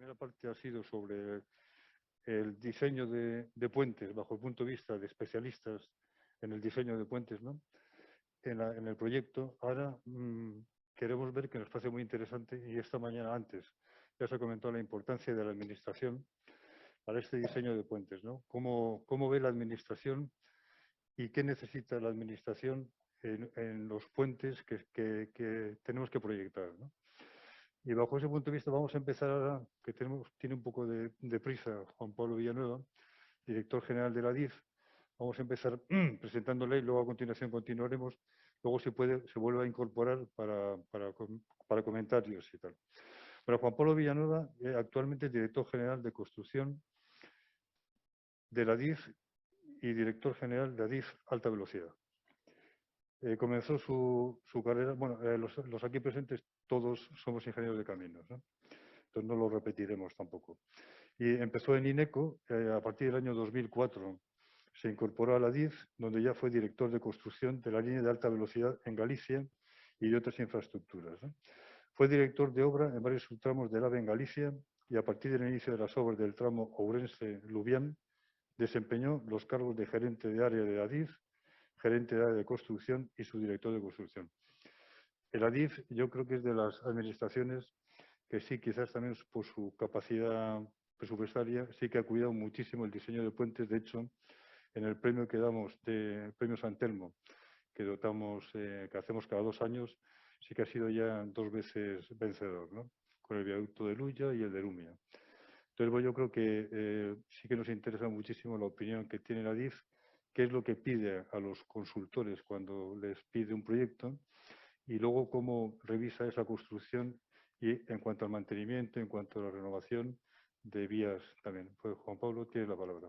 primera parte ha sido sobre el diseño de puentes bajo el punto de vista de especialistas en el diseño de puentes, ¿no? En el proyecto. Ahora queremos ver, que nos parece muy interesante, y esta mañana antes ya se ha comentado la importancia de la administración para este diseño de puentes, ¿no? ¿Cómo ve la administración y qué necesita la administración en los puentes que tenemos que proyectar, ¿no? Y bajo ese punto de vista vamos a empezar ahora, que tiene un poco de prisa Juan Pablo Villanueva, director general de la DIF. Vamos a empezar presentándole y luego a continuación continuaremos. Luego se vuelve a incorporar para comentarios y tal. Pero Juan Pablo Villanueva actualmente es director general de construcción de la DIF y director general de la DIF Alta Velocidad. Comenzó su carrera, bueno, los aquí presentes todos somos ingenieros de caminos, ¿no? Entonces no lo repetiremos tampoco. Y empezó en INECO, a partir del año 2004 se incorporó a la DIF, donde ya fue director de construcción de la línea de alta velocidad en Galicia y de otras infraestructuras, ¿no? Fue director de obra en varios subtramos del AVE en Galicia y a partir del inicio de las obras del tramo Ourense-Lubián desempeñó los cargos de gerente de área de la DIF, gerente de área de construcción y subdirector de construcción. El ADIF yo creo que es de las administraciones que sí, quizás también por su capacidad presupuestaria, sí que ha cuidado muchísimo el diseño de puentes. De hecho, en el premio que damos, de Premio San Telmo, que dotamos, que hacemos cada 2 años, sí que ha sido ya 2 veces vencedor, ¿no? Con el viaducto de Luya y el de Lumia. Entonces, bueno, yo creo que sí que nos interesa muchísimo la opinión que tiene la DIF, qué es lo que pide a los consultores cuando les pide un proyecto y luego cómo revisa esa construcción y en cuanto al mantenimiento, en cuanto a la renovación de vías también. Pues Juan Pablo, tienes la palabra.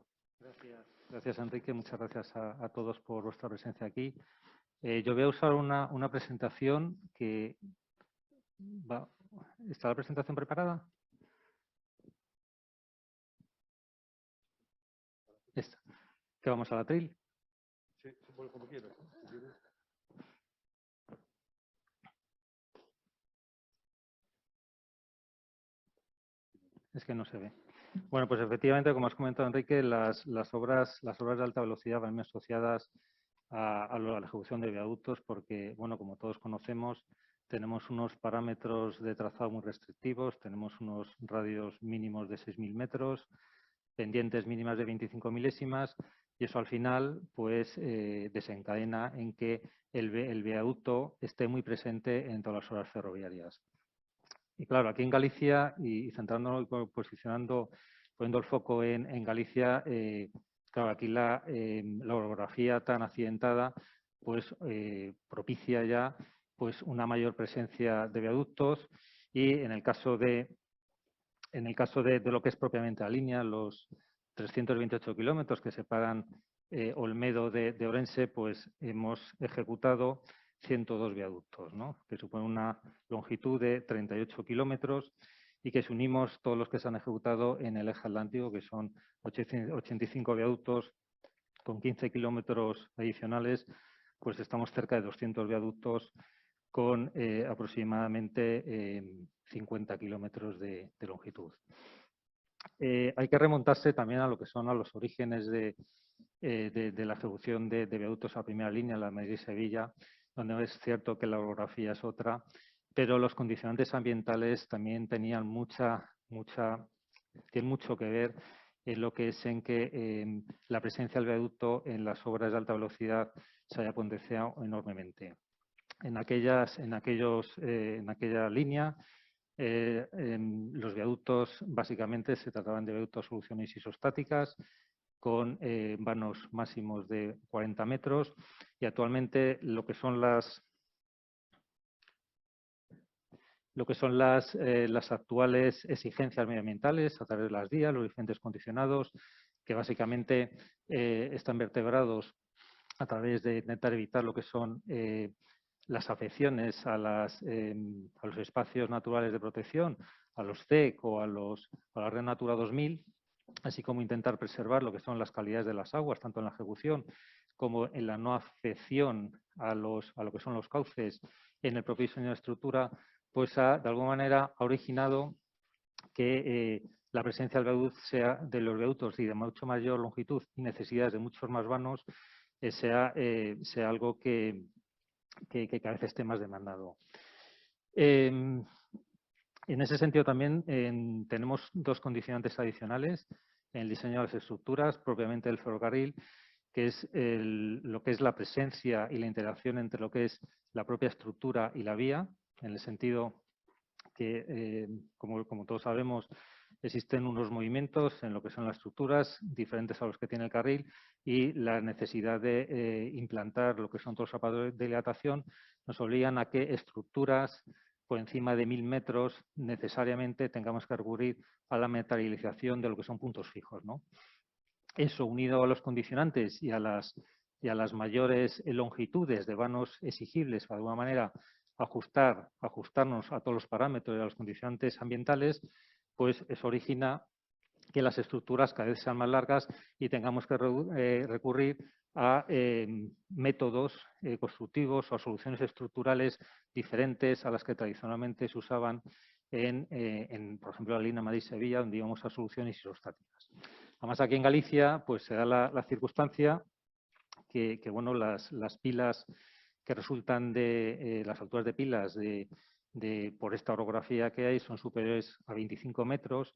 Gracias, Enrique. Muchas gracias a todos por vuestra presencia aquí. Yo voy a usar una presentación que va. ¿Está la presentación preparada? Esta. ¿Que vamos a la atril? Sí, como quieras. Es que no se ve. Bueno, pues efectivamente, como has comentado, Enrique, las obras de alta velocidad van asociadas a la ejecución de viaductos porque, bueno, como todos conocemos, tenemos unos parámetros de trazado muy restrictivos, tenemos unos radios mínimos de 6.000 metros, pendientes mínimas de 25 milésimas y eso al final pues desencadena en que el viaducto esté muy presente en todas las obras ferroviarias. Y claro, aquí en Galicia, y centrándonos, posicionando, poniendo el foco en Galicia, claro, aquí la orografía tan accidentada pues propicia ya pues una mayor presencia de viaductos y en el caso de lo que es propiamente la línea, los 328 kilómetros que separan Olmedo de Ourense, pues hemos ejecutado 102 viaductos, ¿no? Que supone una longitud de 38 kilómetros y que si unimos todos los que se han ejecutado en el eje atlántico, que son 85 viaductos con 15 kilómetros adicionales, pues estamos cerca de 200 viaductos con aproximadamente 50 kilómetros de longitud. Hay que remontarse también a lo que son a los orígenes de la ejecución de viaductos a primera línea, la Madrid-Sevilla, donde es cierto que la orografía es otra, pero los condicionantes ambientales también tienen mucho que ver en lo que es en que la presencia del viaducto en las obras de alta velocidad se haya potenciado enormemente. En aquella línea, los viaductos básicamente se trataban de viaductos soluciones isostáticas con vanos máximos de 40 metros y actualmente lo que son las actuales exigencias medioambientales a través de las DIA, los diferentes condicionados, que básicamente están vertebrados a través de intentar evitar lo que son las afecciones a los espacios naturales de protección, a los CEC o a la Red Natura 2000, así como intentar preservar lo que son las calidades de las aguas, tanto en la ejecución como en la no afección a lo que son los cauces en el propio diseño de estructura, pues de alguna manera ha originado que la presencia de los viaductos y de mucho mayor longitud y necesidades de muchos más vanos sea algo que cada vez esté más demandado. En ese sentido también tenemos dos condicionantes adicionales en el diseño de las estructuras, propiamente del ferrocarril, que es lo que es la presencia y la interacción entre lo que es la propia estructura y la vía, en el sentido que, como todos sabemos, existen unos movimientos en lo que son las estructuras diferentes a los que tiene el carril y la necesidad de implantar lo que son todos los zapatos de dilatación nos obligan a que estructuras por encima de 1000 metros necesariamente tengamos que recurrir a la materialización de lo que son puntos fijos, ¿no? Eso, unido a los condicionantes y a las mayores longitudes de vanos exigibles para de alguna manera ajustarnos a todos los parámetros y a los condicionantes ambientales, pues eso origina que las estructuras cada vez sean más largas y tengamos que recurrir a métodos constructivos o a soluciones estructurales diferentes a las que tradicionalmente se usaban por ejemplo, la línea Madrid-Sevilla, donde íbamos a soluciones isostáticas. Además, aquí en Galicia pues se da la circunstancia que bueno, las pilas que resultan de las alturas de pilas por esta orografía que hay son superiores a 25 metros,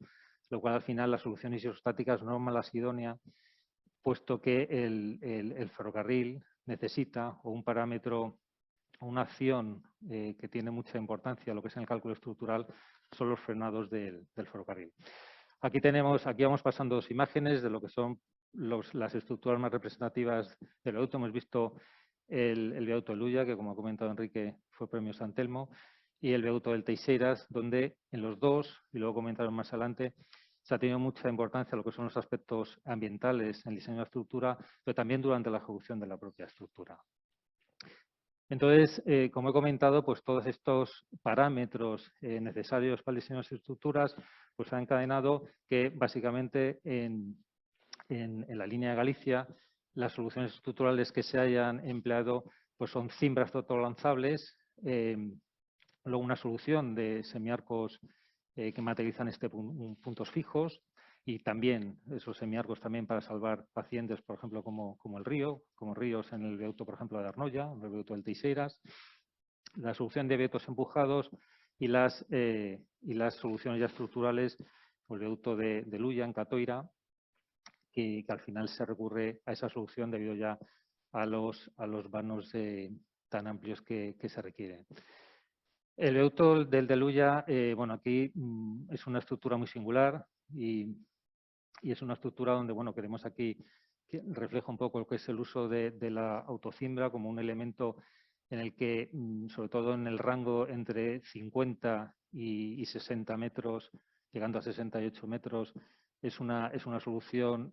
lo cual al final las soluciones isostáticas no son las idóneas, puesto que el ferrocarril necesita o un parámetro, una acción que tiene mucha importancia, lo que es en el cálculo estructural, son los frenados del ferrocarril. Aquí vamos pasando dos imágenes de lo que son las estructuras más representativas del viaducto. Hemos visto el viaducto de Luya, que como ha comentado Enrique, fue premio San Telmo, y el viaducto del Teixeiras, donde en los dos, y luego comentaron más adelante, se ha tenido mucha importancia lo que son los aspectos ambientales en el diseño de la estructura, pero también durante la ejecución de la propia estructura. Entonces, como he comentado, pues todos estos parámetros necesarios para el diseño de las estructuras pues han encadenado que básicamente en la línea de Galicia las soluciones estructurales que se hayan empleado pues son cimbras totolanzables, luego una solución de semiarcos que materializan puntos fijos, y también esos semiarcos también para salvar pacientes, por ejemplo, como ríos en el viaducto, por ejemplo, de Arnoya, en el viaducto del Teixeiras, la solución de viaductos empujados y las soluciones ya estructurales, el viaducto de Luya, en Catoira, que al final se recurre a esa solución debido ya a los vanos tan amplios que se requieren. El viaducto del de Luya, bueno, aquí es una estructura muy singular y es una estructura donde, bueno, queremos aquí que refleja un poco lo que es el uso de la autocimbra como un elemento en el que, sobre todo en el rango entre 50 y 60 metros, llegando a 68 metros, es una solución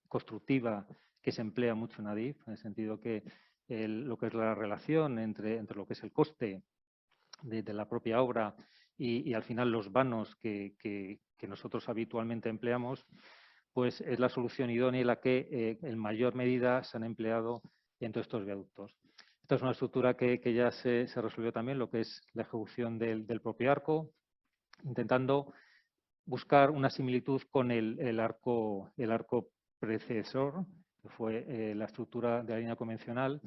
constructiva que se emplea mucho en ADIF, en el sentido que lo que es la relación entre lo que es el coste de la propia obra y al final los vanos que nosotros habitualmente empleamos, pues es la solución idónea y la que en mayor medida se han empleado en todos estos viaductos. Esta es una estructura que ya se resolvió también, lo que es la ejecución del propio arco, intentando buscar una similitud con el arco predecesor, que fue la estructura de la línea convencional,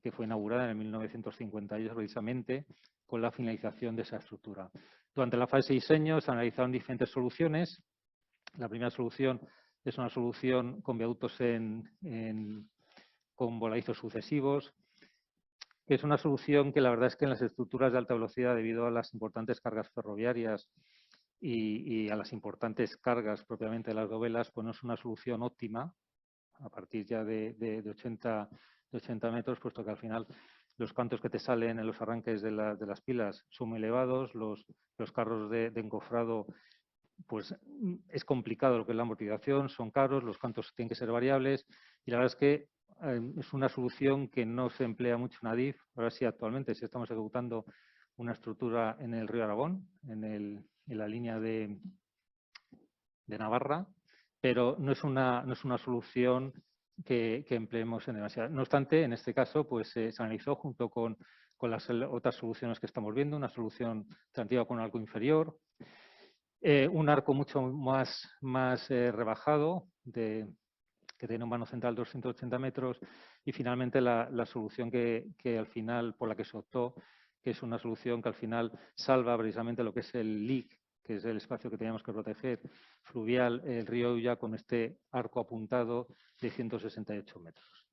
que fue inaugurada en 1958 precisamente, con la finalización de esa estructura. Durante la fase de diseño se analizaron diferentes soluciones. La primera solución es una solución con viaductos con voladizos sucesivos, que es una solución que la verdad es que en las estructuras de alta velocidad, debido a las importantes cargas ferroviarias y a las importantes cargas propiamente de las dovelas, pues no es una solución óptima a partir ya de 80 metros, puesto que al final los cantos que te salen en los arranques de las pilas son muy elevados, los carros de encofrado, pues es complicado lo que es la amortiguación, son caros, los cantos tienen que ser variables, y la verdad es que es una solución que no se emplea mucho en ADIF. Ahora sí, actualmente sí estamos ejecutando una estructura en el río Aragón, en la línea de Navarra, pero no es una solución que empleemos en demasiado. No obstante, en este caso, pues se analizó junto con las otras soluciones que estamos viendo, una solución alternativa con un arco inferior, un arco mucho más rebajado, que tiene un vano central de 280 metros, y finalmente la solución que al final, por la que se optó, que es una solución que al final salva precisamente lo que es el LIC, que es el espacio que teníamos que proteger, fluvial, el río Ulla, con este arco apuntado de 168 metros.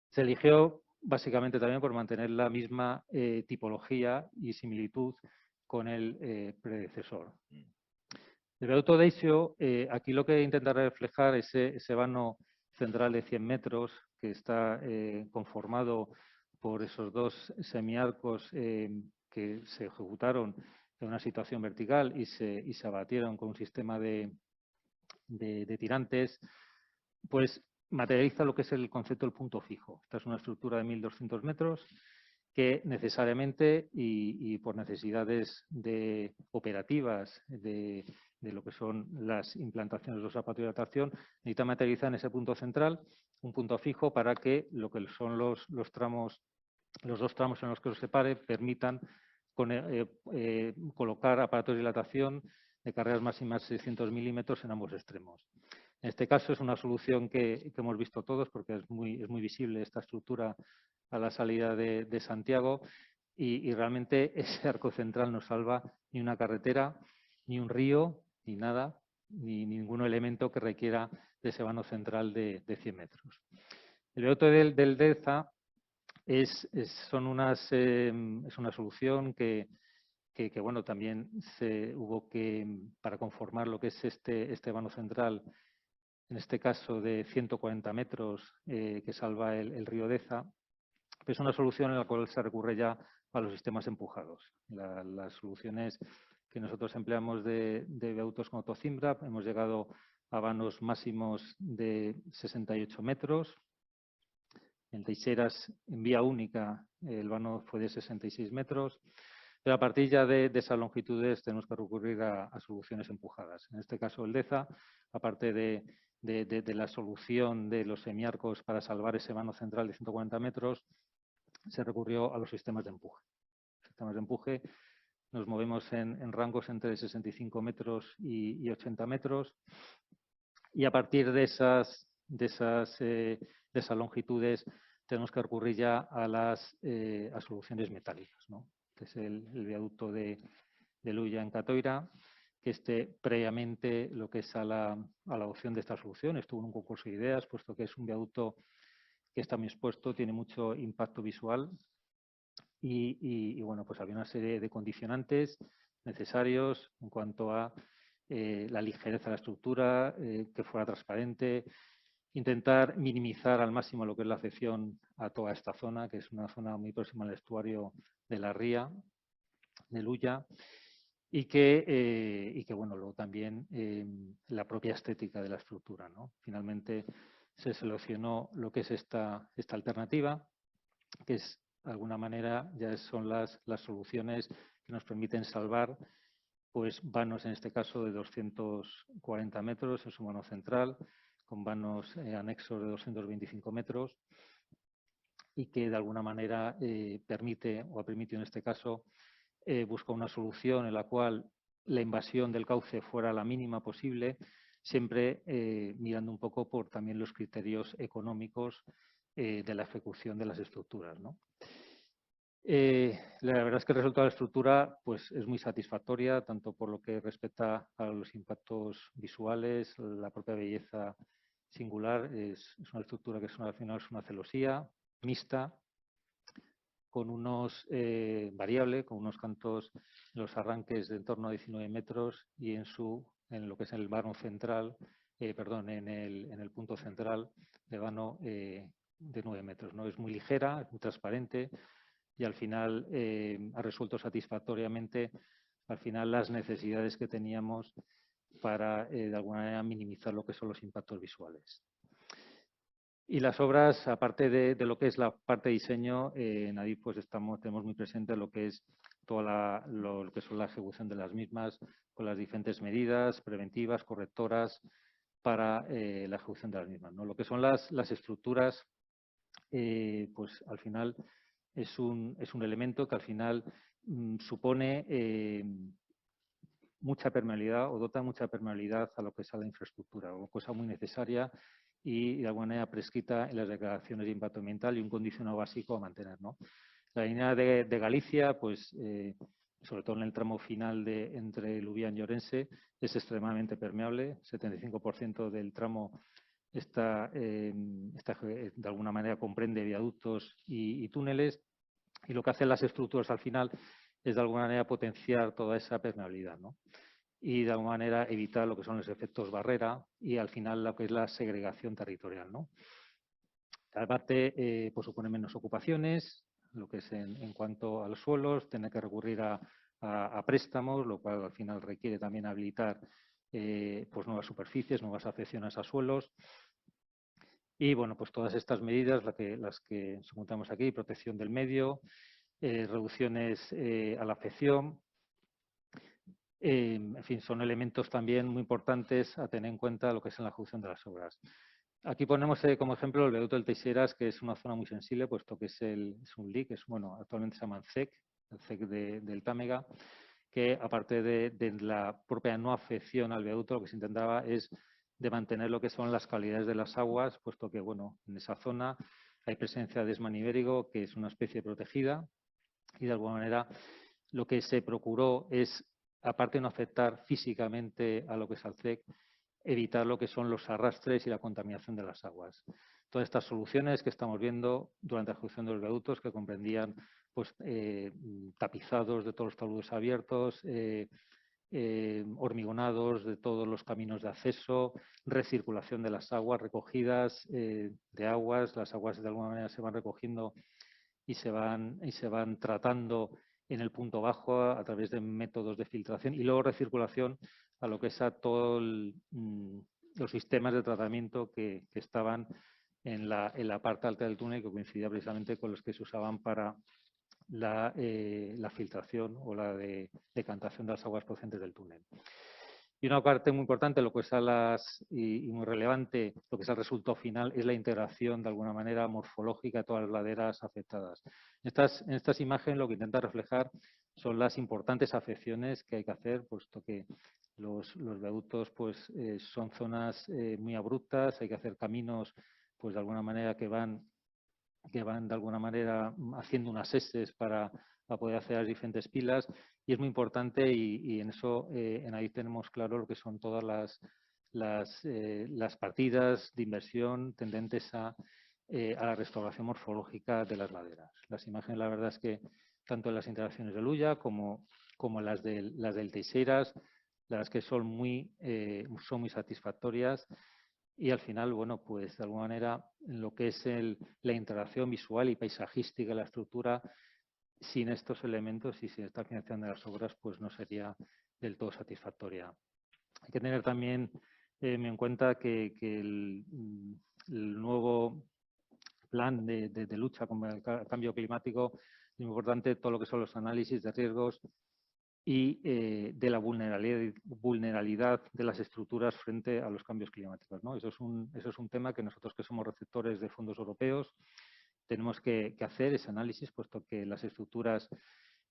Se eligió básicamente también por mantener la misma tipología y similitud con el predecesor. El viaducto de Deisio, aquí lo que intenta reflejar es ese vano central de 100 metros que está conformado por esos dos semiarcos que se ejecutaron en una situación vertical y se abatieron con un sistema de tirantes, pues materializa lo que es el concepto del punto fijo. Esta es una estructura de 1.200 metros que necesariamente y por necesidades operativas de lo que son las implantaciones de los zapatos de hidratación, necesita materializar en ese punto central un punto fijo para que lo que son los dos tramos en los que los separe permitan colocar aparatos de dilatación de carreras máximas 600 milímetros en ambos extremos. En este caso es una solución que hemos visto todos porque es muy visible esta estructura a la salida de Santiago y realmente ese arco central no salva ni una carretera, ni un río, ni nada, ni ningún elemento que requiera de ese vano central de 100 metros. El viaducto del Deza es una solución que bueno, también hubo que, para conformar lo que es este vano central, en este caso de 140 metros que salva el río Deza, es una solución en la cual se recurre ya a los sistemas empujados. Las soluciones que nosotros empleamos de viaductos con autocimbra, hemos llegado a vanos máximos de 68 metros. En Teixeras, en vía única, el vano fue de 66 metros. Pero a partir ya de esas longitudes tenemos que recurrir a soluciones empujadas. En este caso, el Deza, aparte de la solución de los semiarcos para salvar ese vano central de 140 metros, se recurrió a los sistemas de empuje. Los sistemas de empuje nos movemos en rangos entre 65 metros y 80 metros. Y a partir de esas longitudes tenemos que recurrir ya a soluciones metálicas, ¿no? Que es el viaducto de Luya en Catoira, que previamente lo que es a la adopción de esta solución estuvo en un concurso de ideas, puesto que es un viaducto que está muy expuesto, tiene mucho impacto visual y bueno, pues había una serie de condicionantes necesarios en cuanto a la ligereza de la estructura, que fuera transparente, intentar minimizar al máximo lo que es la afección a toda esta zona, que es una zona muy próxima al estuario de la ría, de Luya, y que bueno, luego también la propia estética de la estructura, ¿no? Finalmente se seleccionó lo que es esta alternativa, que es, de alguna manera, ya son las soluciones que nos permiten salvar pues vanos, en este caso, de 240 metros en su vano central, con vanos anexos de 225 metros y que, de alguna manera, permite, o ha permitido en este caso, buscar una solución en la cual la invasión del cauce fuera la mínima posible, siempre mirando un poco por también los criterios económicos de la ejecución de las estructuras, ¿no? La verdad es que el resultado de la estructura pues, es muy satisfactoria, tanto por lo que respecta a los impactos visuales, la propia belleza singular. Es una estructura que al final es una celosía mixta, con unos variable, con unos cantos en los arranques de en torno a 19 metros y en lo que es el vano central, en el punto central de vano de 9 metros, ¿no? Es muy ligera, es muy transparente y al final ha resuelto satisfactoriamente las necesidades que teníamos para de alguna manera minimizar lo que son los impactos visuales. Y las obras, aparte de lo que es la parte de diseño, en Adif pues tenemos muy presente lo que es toda lo que son la ejecución de las mismas, con las diferentes medidas preventivas, correctoras para la ejecución de las mismas, ¿no? Lo que son las estructuras, pues al final es un elemento que al final supone mucha permeabilidad o dota mucha permeabilidad a lo que es a la infraestructura, o cosa muy necesaria y de alguna manera prescrita en las declaraciones de impacto ambiental y un condicionado básico a mantener, ¿no? La línea de Galicia, pues sobre todo en el tramo final entre Lubián y Orense, es extremadamente permeable. 75% del tramo de alguna manera comprende viaductos y túneles, y lo que hacen las estructuras al final es de alguna manera potenciar toda esa permeabilidad, ¿no? Y de alguna manera evitar lo que son los efectos barrera y al final lo que es la segregación territorial, ¿no? Aparte, pues supone menos ocupaciones, lo que es en cuanto a los suelos, tener que recurrir a préstamos, lo cual al final requiere también habilitar pues nuevas superficies, nuevas afecciones a suelos. Y bueno, pues todas estas medidas, las que encontramos aquí, protección del medio, reducciones a la afección, en fin, son elementos también muy importantes a tener en cuenta lo que es en la ejecución de las obras. Aquí ponemos como ejemplo el viaducto del Teixeiras, que es una zona muy sensible, puesto que es un LIC, bueno, actualmente se llama el CEC del Támega, que aparte de la propia no afección al viaducto, lo que se intentaba es de mantener lo que son las calidades de las aguas, puesto que, bueno, en esa zona hay presencia de desmán ibérico, que es una especie protegida, y de alguna manera lo que se procuró es, aparte de no afectar físicamente a lo que es al CEC, evitar lo que son los arrastres y la contaminación de las aguas. Todas estas soluciones que estamos viendo durante la ejecución de los viaductos, que comprendían pues, tapizados de todos los taludes abiertos, hormigonados de todos los caminos de acceso, recirculación de las aguas, recogidas de aguas, las aguas de alguna manera se van recogiendo y se van tratando en el punto bajo a través de métodos de filtración y luego recirculación a lo que es a todos los sistemas de tratamiento que estaban en la parte alta del túnel, que coincidía precisamente con los que se usaban para la filtración o la decantación de las aguas procedentes del túnel. Y una parte muy importante, lo que es y muy relevante, lo que es el resultado final, es la integración de alguna manera morfológica de todas las laderas afectadas. En estas imágenes lo que intenta reflejar son las importantes afecciones que hay que hacer, puesto que los viaductos pues, son zonas muy abruptas, hay que hacer caminos pues, de alguna manera que van de alguna manera haciendo unas S para poder hacer las diferentes pilas, y es muy importante y en eso en ahí tenemos claro lo que son todas las partidas de inversión tendentes a la restauración morfológica de las laderas. Las imágenes, la verdad es que tanto en las instalaciones de Luya como las del Teixeiras, la verdad es que son muy satisfactorias. Y al final, bueno, pues de alguna manera, en lo que es la integración visual y paisajística de la estructura, sin estos elementos y sin esta financiación de las obras, pues no sería del todo satisfactoria. Hay que tener también en cuenta que el nuevo plan de lucha contra el cambio climático es muy importante todo lo que son los análisis de riesgos y de la vulnerabilidad de las estructuras frente a los cambios climáticos, ¿no? Eso es un tema que nosotros, que somos receptores de fondos europeos, tenemos que hacer ese análisis, puesto que las estructuras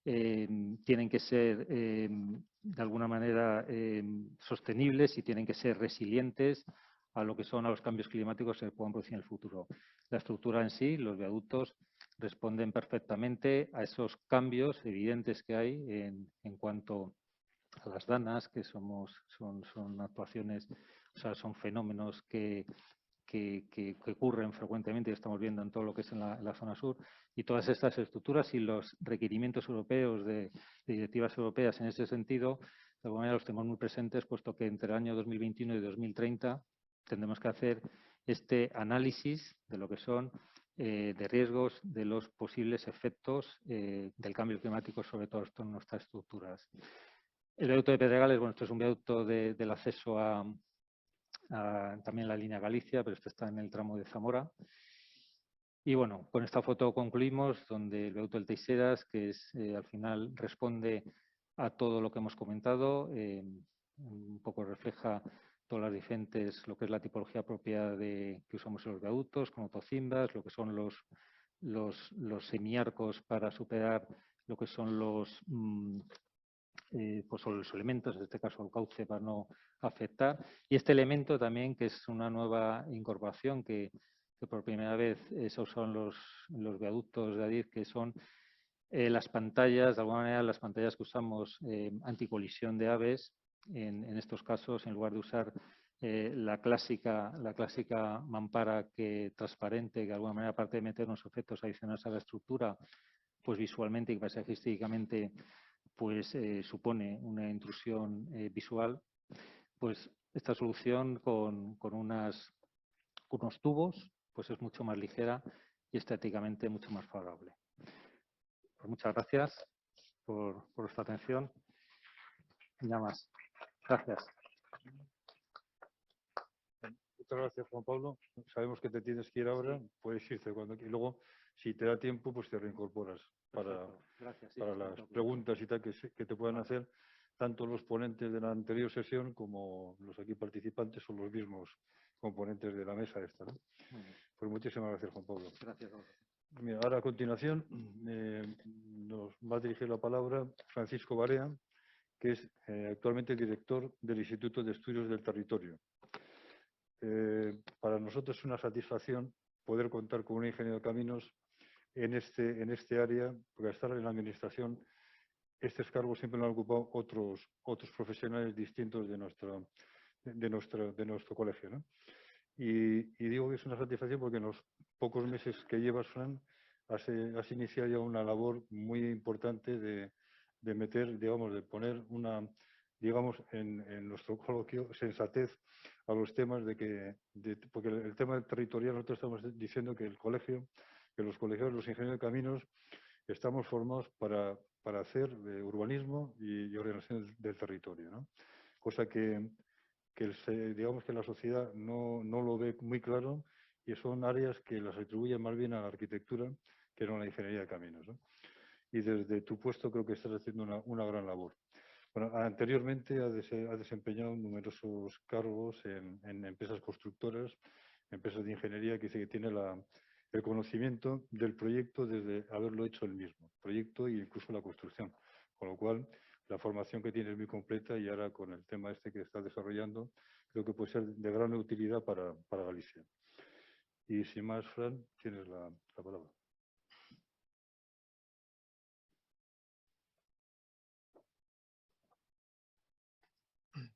tienen que ser de alguna manera sostenibles y tienen que ser resilientes a lo que son a los cambios climáticos que se puedan producir en el futuro. La estructura en sí, los viaductos, responden perfectamente a esos cambios evidentes que hay en cuanto a las danas, que son actuaciones, o sea, son fenómenos que ocurren frecuentemente y estamos viendo en todo lo que es en la zona sur, y todas estas estructuras y los requerimientos europeos de directivas europeas en ese sentido, de alguna manera los tenemos muy presentes, puesto que entre el año 2021 y 2030 tendremos que hacer este análisis de lo que son de riesgos de los posibles efectos del cambio climático sobre todo esto en nuestras estructuras. El viaducto de Pedregales, bueno, esto es un viaducto del acceso también la línea Galicia, pero esto está en el tramo de Zamora. Y bueno, con esta foto concluimos, donde el viaducto del Teixeiras, que al final responde a todo lo que hemos comentado, un poco refleja todas las diferentes, lo que es la tipología propia que usamos en los viaductos, con autocimbas, lo que son los semiarcos para superar lo que son pues sobre los elementos, en este caso el cauce para no afectar. Y este elemento también, que es una nueva incorporación que por primera vez se usó en los viaductos de Adif, que son las pantallas, de alguna manera las pantallas que usamos anticolisión de aves, en estos casos, en lugar de usar la clásica mampara transparente, que de alguna manera, aparte de meter unos efectos adicionales a la estructura, pues visualmente y paisajísticamente pues supone una intrusión visual, pues esta solución con unos tubos pues es mucho más ligera y estéticamente mucho más favorable. Pues muchas gracias por vuestra atención. Y nada más. Gracias. Muchas gracias, Juan Pablo. Sabemos que te tienes que ir ahora, puedes irte cuando quieras. Y luego, si te da tiempo, pues te reincorporas para las preguntas y tal que te puedan hacer tanto los ponentes de la anterior sesión como los aquí participantes o los mismos componentes de la mesa esta, ¿no? Pues muchísimas gracias, Juan Pablo. Gracias. Mira, ahora a continuación nos va a dirigir la palabra Francisco Barea, que es actualmente director del Instituto de Estudios del Territorio. Para nosotros es una satisfacción poder contar con un ingeniero de caminos en este área, porque al estar en la administración, estos cargos siempre lo han ocupado otros profesionales distintos de nuestro colegio, ¿no? Y digo que es una satisfacción porque en los pocos meses que llevas, Fran, has iniciado ya una labor muy importante de meter, digamos, de poner una, digamos, en nuestro coloquio, sensatez a los temas porque el tema territorial, nosotros estamos diciendo que los colegios, los ingenieros de caminos, estamos formados para hacer urbanismo y ordenación del territorio, ¿no? Cosa que digamos que la sociedad no lo ve muy claro y son áreas que las atribuyen más bien a la arquitectura que no a la ingeniería de caminos, ¿no? Y desde tu puesto creo que estás haciendo una gran labor. Bueno, anteriormente ha desempeñado numerosos cargos en empresas constructoras, empresas de ingeniería, que dice que tiene el conocimiento del proyecto desde haberlo hecho él mismo, proyecto e incluso la construcción, con lo cual la formación que tiene es muy completa y ahora con el tema este que está desarrollando creo que puede ser de gran utilidad para Galicia. Y sin más, Fran, tienes la palabra.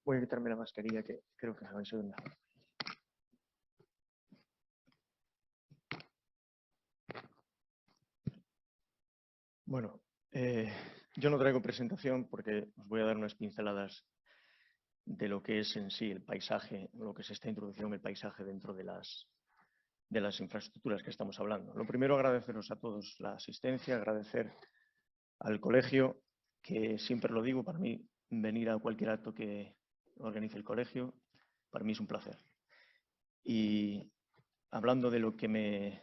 Voy a quitarme la mascarilla, que creo que me va a ser mejor. Bueno, yo no traigo presentación porque os voy a dar unas pinceladas de lo que es en sí el paisaje, lo que es esta introducción el paisaje dentro de las infraestructuras que estamos hablando. Lo primero, agradeceros a todos la asistencia, agradecer al colegio, que siempre lo digo, para mí venir a cualquier acto que organice el colegio, para mí es un placer. Y hablando de lo que me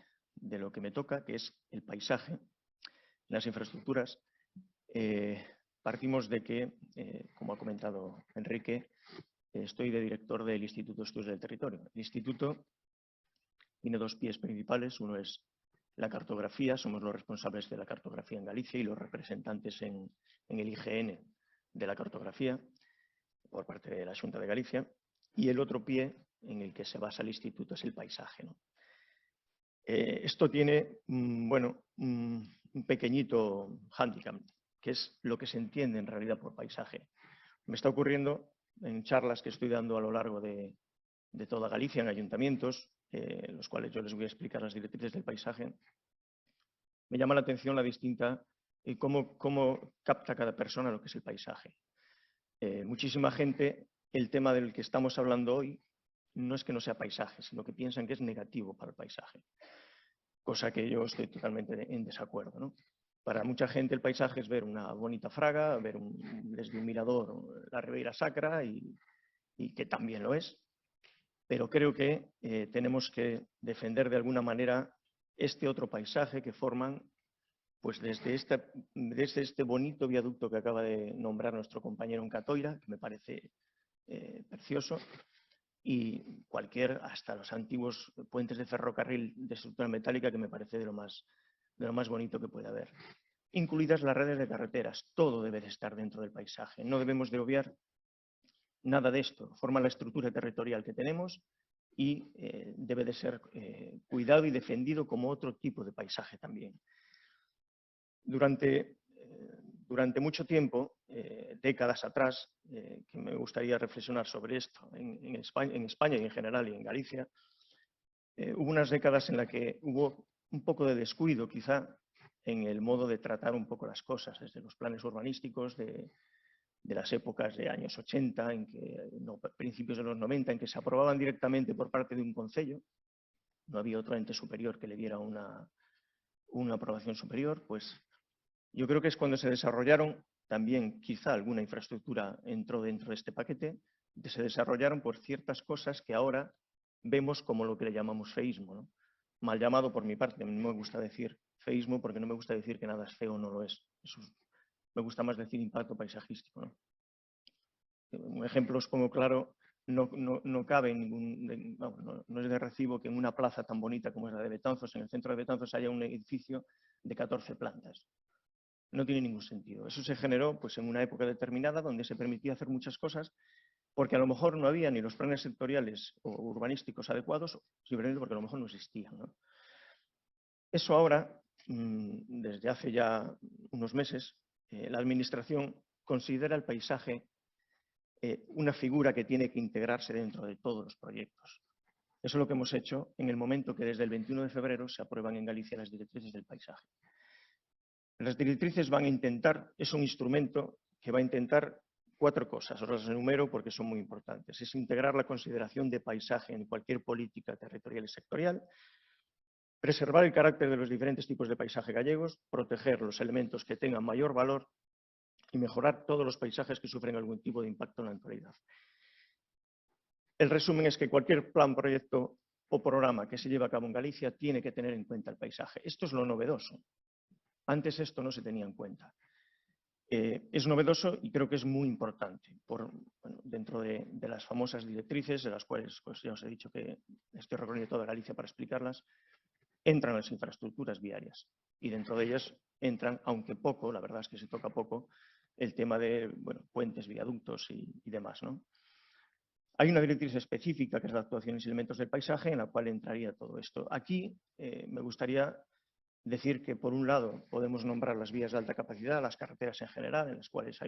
toca, que es el paisaje, las infraestructuras, partimos de que, como ha comentado Enrique, estoy de director del Instituto de Estudios del Territorio. El instituto tiene dos pies principales. Uno es la cartografía, somos los responsables de la cartografía en Galicia y los representantes en el IGN de la cartografía por parte de la Xunta de Galicia. Y el otro pie en el que se basa el instituto es el paisaje, ¿no? Esto tiene, un pequeñito hándicap, que es lo que se entiende en realidad por paisaje. Me está ocurriendo en charlas que estoy dando a lo largo de toda Galicia, en ayuntamientos, en los cuales yo les voy a explicar las directrices del paisaje. Me llama la atención la distinta cómo capta cada persona lo que es el paisaje. Muchísima gente, el tema del que estamos hablando hoy, no es que no sea paisaje, sino que piensan que es negativo para el paisaje, cosa que yo estoy totalmente en desacuerdo, ¿no? Para mucha gente el paisaje es ver una bonita fraga, ver desde un mirador la Ribeira Sacra, y que también lo es, pero creo que tenemos que defender de alguna manera este otro paisaje que forman, pues desde este bonito viaducto que acaba de nombrar nuestro compañero en Catoira, que me parece precioso, y hasta los antiguos puentes de ferrocarril de estructura metálica, que me parece de lo más bonito que puede haber. incluidas las redes de carreteras. Todo debe de estar dentro del paisaje. No debemos de obviar nada de esto. Forma la estructura territorial que tenemos y debe de ser cuidado y defendido como otro tipo de paisaje también. Durante mucho tiempo, décadas atrás, que me gustaría reflexionar sobre esto, en España y en general y en Galicia, hubo unas décadas en las que hubo un poco de descuido quizá en el modo de tratar un poco las cosas, desde los planes urbanísticos de las épocas de años 80, principios de los 90, en que se aprobaban directamente por parte de un concello, no había otro ente superior que le diera una aprobación superior, pues yo creo que es cuando se desarrollaron, también quizá alguna infraestructura entró dentro de este paquete, se desarrollaron por ciertas cosas que ahora vemos como lo que le llamamos feísmo, ¿no? Mal llamado por mi parte, no me gusta decir feísmo porque no me gusta decir que nada es feo o no lo es. Me gusta más decir impacto paisajístico, ¿no? Un ejemplo os pongo claro, no cabe ningún, no es de recibo que en una plaza tan bonita como es la de Betanzos, en el centro de Betanzos, haya un edificio de 14 plantas. No tiene ningún sentido. Eso se generó pues, en una época determinada donde se permitía hacer muchas cosas porque a lo mejor no había ni los planes sectoriales o urbanísticos adecuados, simplemente porque a lo mejor no existían, ¿no? Eso ahora, desde hace ya unos meses, la Administración considera el paisaje una figura que tiene que integrarse dentro de todos los proyectos. Eso es lo que hemos hecho en el momento que desde el 21 de febrero se aprueban en Galicia las directrices del paisaje. Las directrices van a intentar, es un instrumento que va a intentar 4 cosas, os las enumero porque son muy importantes. Es integrar la consideración de paisaje en cualquier política territorial y sectorial, preservar el carácter de los diferentes tipos de paisaje gallegos, proteger los elementos que tengan mayor valor y mejorar todos los paisajes que sufren algún tipo de impacto en la actualidad. El resumen es que cualquier plan, proyecto o programa que se lleve a cabo en Galicia tiene que tener en cuenta el paisaje. Esto es lo novedoso. Antes esto no se tenía en cuenta. Es novedoso y creo que es muy importante dentro de las famosas directrices, de las cuales pues, ya os he dicho que estoy recorriendo toda Galicia para explicarlas, entran las infraestructuras viarias y dentro de ellas entran, aunque poco, la verdad es que se toca poco, el tema de puentes, viaductos y demás, ¿no? Hay una directriz específica que es la actuaciones y elementos del paisaje en la cual entraría todo esto. Aquí me gustaría decir que, por un lado, podemos nombrar las vías de alta capacidad, las carreteras en general, en las cuales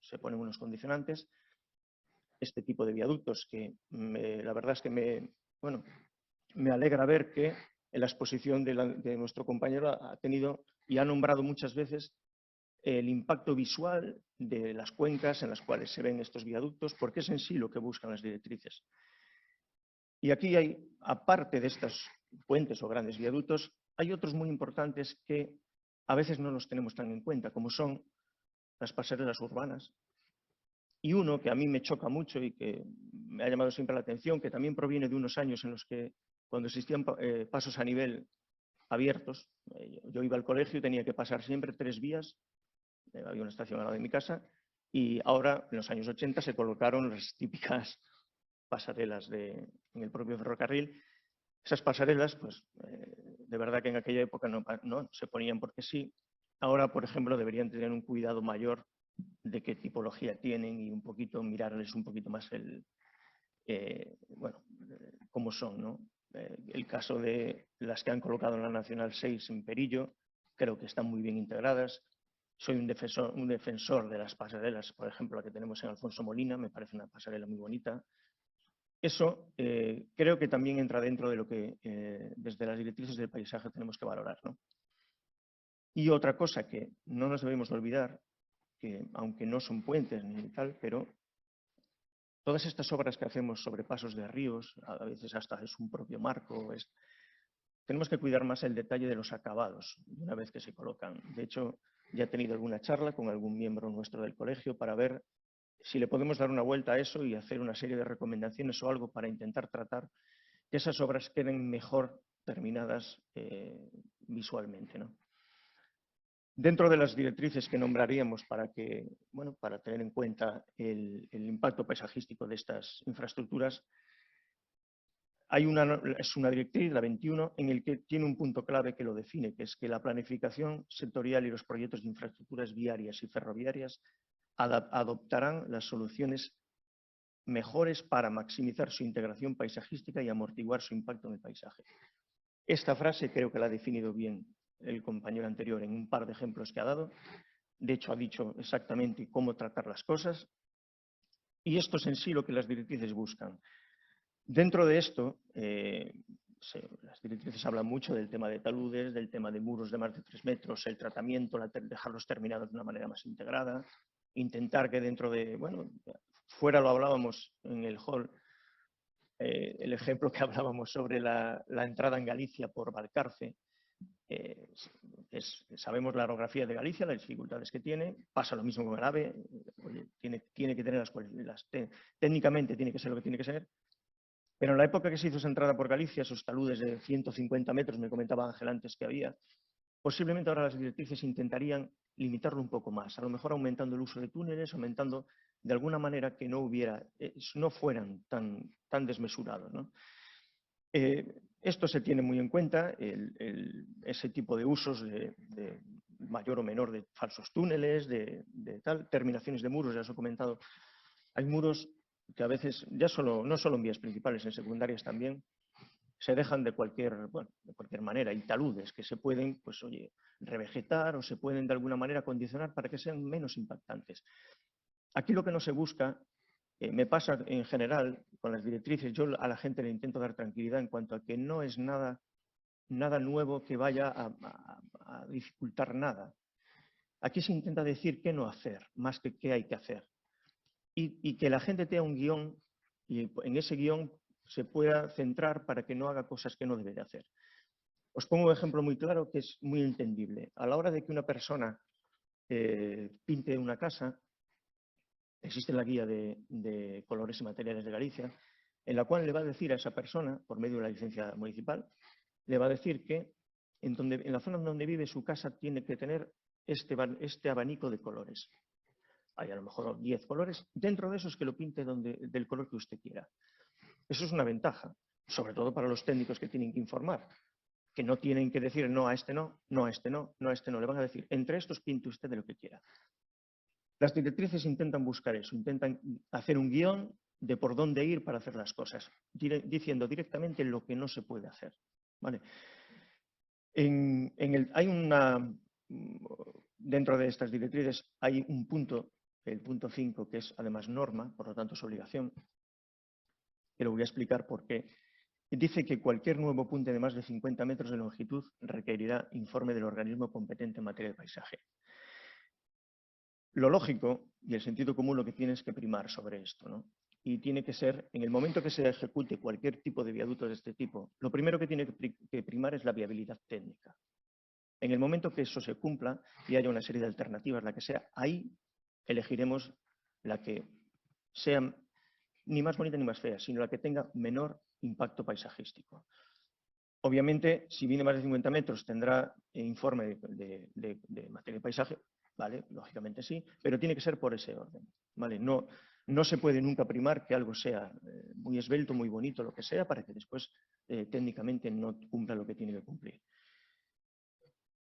se ponen unos condicionantes. Este tipo de viaductos que la verdad es que me alegra ver que en la exposición de nuestro compañero ha tenido y ha nombrado muchas veces el impacto visual de las cuencas en las cuales se ven estos viaductos, porque es en sí lo que buscan las directrices. Y aquí hay, aparte de estos puentes o grandes viaductos, hay otros muy importantes que a veces no los tenemos tan en cuenta, como son las pasarelas urbanas. Y uno que a mí me choca mucho y que me ha llamado siempre la atención, que también proviene de unos años en los que, cuando existían pasos a nivel abiertos, yo iba al colegio y tenía que pasar siempre 3 vías, había una estación al lado de mi casa, y ahora, en los años 80, se colocaron las típicas pasarelas en el propio ferrocarril. Esas pasarelas, pues, de verdad que en aquella época no se ponían porque sí. Ahora, por ejemplo, deberían tener un cuidado mayor de qué tipología tienen y un poquito mirarles un poquito más cómo son, ¿no? El caso de las que han colocado en la Nacional 6 en Perillo, creo que están muy bien integradas. Soy un defensor de las pasarelas, por ejemplo, la que tenemos en Alfonso Molina, me parece una pasarela muy bonita. Eso creo que también entra dentro de lo que desde las directrices del paisaje tenemos que valorar, ¿no? Y otra cosa que no nos debemos olvidar, que aunque no son puentes ni tal, pero todas estas obras que hacemos sobre pasos de ríos, a veces hasta es un propio marco, tenemos que cuidar más el detalle de los acabados una vez que se colocan. De hecho, ya he tenido alguna charla con algún miembro nuestro del colegio para ver si le podemos dar una vuelta a eso y hacer una serie de recomendaciones o algo para intentar tratar que esas obras queden mejor terminadas visualmente, ¿no? Dentro de las directrices que nombraríamos para tener en cuenta el impacto paisajístico de estas infraestructuras, es una directriz, la 21, en el que tiene un punto clave que lo define, que es que la planificación sectorial y los proyectos de infraestructuras viarias y ferroviarias adoptarán las soluciones mejores para maximizar su integración paisajística y amortiguar su impacto en el paisaje. Esta frase creo que la ha definido bien el compañero anterior en un par de ejemplos que ha dado. De hecho, ha dicho exactamente cómo tratar las cosas. Y esto es en sí lo que las directrices buscan. Dentro de esto, las directrices hablan mucho del tema de taludes, del tema de muros de más de 3 metros, el tratamiento, dejarlos terminados de una manera más integrada, intentar que dentro de, bueno, fuera lo hablábamos en el hall, el ejemplo que hablábamos sobre la entrada en Galicia por Valcarce. Sabemos la orografía de Galicia, las dificultades que tiene, pasa lo mismo con el AVE, tiene que tener técnicamente tiene que ser lo que tiene que ser, pero en la época que se hizo esa entrada por Galicia, esos taludes de 150 metros, me comentaba Ángel antes que había, posiblemente ahora las directrices intentarían limitarlo un poco más, a lo mejor aumentando el uso de túneles, aumentando de alguna manera que no fueran tan desmesurados, ¿no? Esto se tiene muy en cuenta, ese tipo de usos de mayor o menor de falsos túneles, de terminaciones de muros, ya os he comentado. Hay muros que a veces, no solo en vías principales, en secundarias también, se dejan de cualquier manera. Hay taludes que se pueden, pues oye, revegetar o se pueden de alguna manera condicionar para que sean menos impactantes. Aquí lo que no se busca, me pasa en general con las directrices, yo a la gente le intento dar tranquilidad en cuanto a que no es nada nuevo que vaya a dificultar nada. Aquí se intenta decir qué no hacer, más que qué hay que hacer. Y que la gente tenga un guión y en ese guión se pueda centrar para que no haga cosas que no debe de hacer. Os pongo un ejemplo muy claro que es muy entendible. A la hora de que una persona pinte una casa, existe la guía de colores y materiales de Galicia, en la cual le va a decir a esa persona, por medio de la licencia municipal, le va a decir que en la zona donde vive su casa tiene que tener este abanico de colores. Hay a lo mejor 10 colores, dentro de esos que lo pinte del color que usted quiera. Eso es una ventaja, sobre todo para los técnicos que tienen que informar, que no tienen que decir no a este no, no a este no, no a este no. Le van a decir, entre estos pinte usted de lo que quiera. Las directrices intentan buscar eso, intentan hacer un guión de por dónde ir para hacer las cosas, diciendo directamente lo que no se puede hacer. ¿Vale? Dentro de estas directrices hay un punto, el punto 5, que es además norma, por lo tanto es obligación, que lo voy a explicar por qué. Dice que cualquier nuevo puente de más de 50 metros de longitud requerirá informe del organismo competente en materia de paisaje. Lo lógico y el sentido común lo que tiene es que primar sobre esto, ¿no? Y tiene que ser, en el momento que se ejecute cualquier tipo de viaducto de este tipo, lo primero que tiene que primar es la viabilidad técnica. En el momento que eso se cumpla y haya una serie de alternativas, la que sea, ahí elegiremos la que sea ni más bonita ni más fea, sino la que tenga menor impacto paisajístico. Obviamente, si viene más de 50 metros, tendrá informe de materia de paisaje, ¿vale? Lógicamente sí, pero tiene que ser por ese orden, ¿vale? No se puede nunca primar que algo sea muy esbelto, muy bonito, lo que sea, para que después técnicamente no cumpla lo que tiene que cumplir.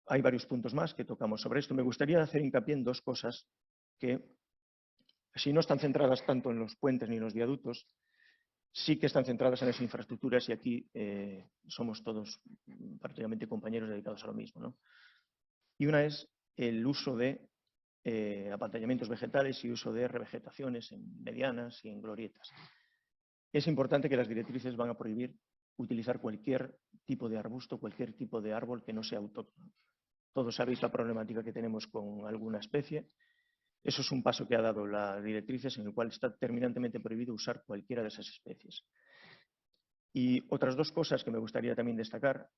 Hay varios puntos más que tocamos sobre esto. Me gustaría hacer hincapié en dos cosas que, si no están centradas tanto en los puentes ni en los viaductos, sí que están centradas en las infraestructuras y aquí somos todos prácticamente compañeros dedicados a lo mismo, ¿no? Y una es el uso de apantallamientos vegetales y uso de revegetaciones en medianas y en glorietas. Es importante que las directrices van a prohibir utilizar cualquier tipo de arbusto, cualquier tipo de árbol que no sea autóctono. Todos sabéis la problemática que tenemos con alguna especie. Eso es un paso que ha dado las directrices en el cual está terminantemente prohibido usar cualquiera de esas especies. Y otras dos cosas que me gustaría también destacar.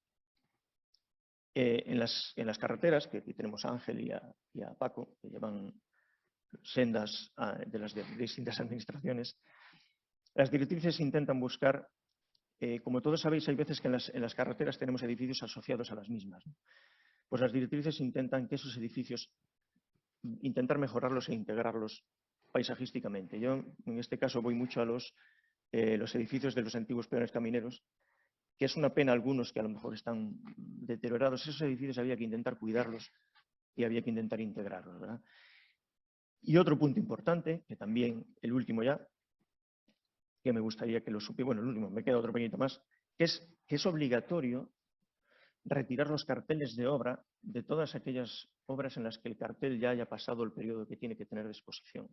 En las carreteras, que aquí tenemos a Ángel y a Paco, que llevan sendas de las distintas administraciones, las directrices intentan buscar, como todos sabéis, hay veces que en las carreteras tenemos edificios asociados a las mismas, ¿no? Pues las directrices intentan que esos edificios, intentar mejorarlos e integrarlos paisajísticamente. Yo, en este caso, voy mucho a los los edificios de los antiguos peones camineros, que es una pena algunos que a lo mejor están deteriorados. Esos edificios había que intentar cuidarlos y había que intentar integrarlos, ¿verdad? Y otro punto importante, que también, el último ya, que me gustaría que lo supiera, bueno, el último, me queda otro pequeñito más, que es obligatorio retirar los carteles de obra de todas aquellas obras en las que el cartel ya haya pasado el periodo que tiene que tener de exposición.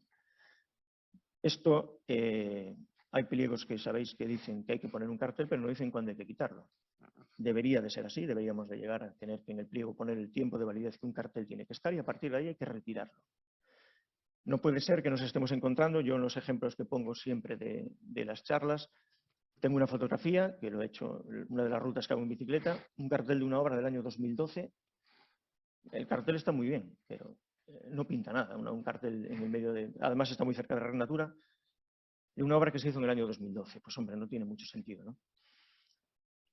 Esto, hay pliegos que sabéis que dicen que hay que poner un cartel, pero no dicen cuándo hay que quitarlo. Debería de ser así, deberíamos de llegar a tener que en el pliego poner el tiempo de validez que un cartel tiene que estar y a partir de ahí hay que retirarlo. No puede ser que nos estemos encontrando, yo en los ejemplos que pongo siempre de las charlas, tengo una fotografía, que lo he hecho, una de las rutas que hago en bicicleta, un cartel de una obra del año 2012. El cartel está muy bien, pero no pinta nada, un cartel en el medio de... Además está muy cerca de la Red Natura, de una obra que se hizo en el año 2012. Pues hombre, no tiene mucho sentido, ¿no?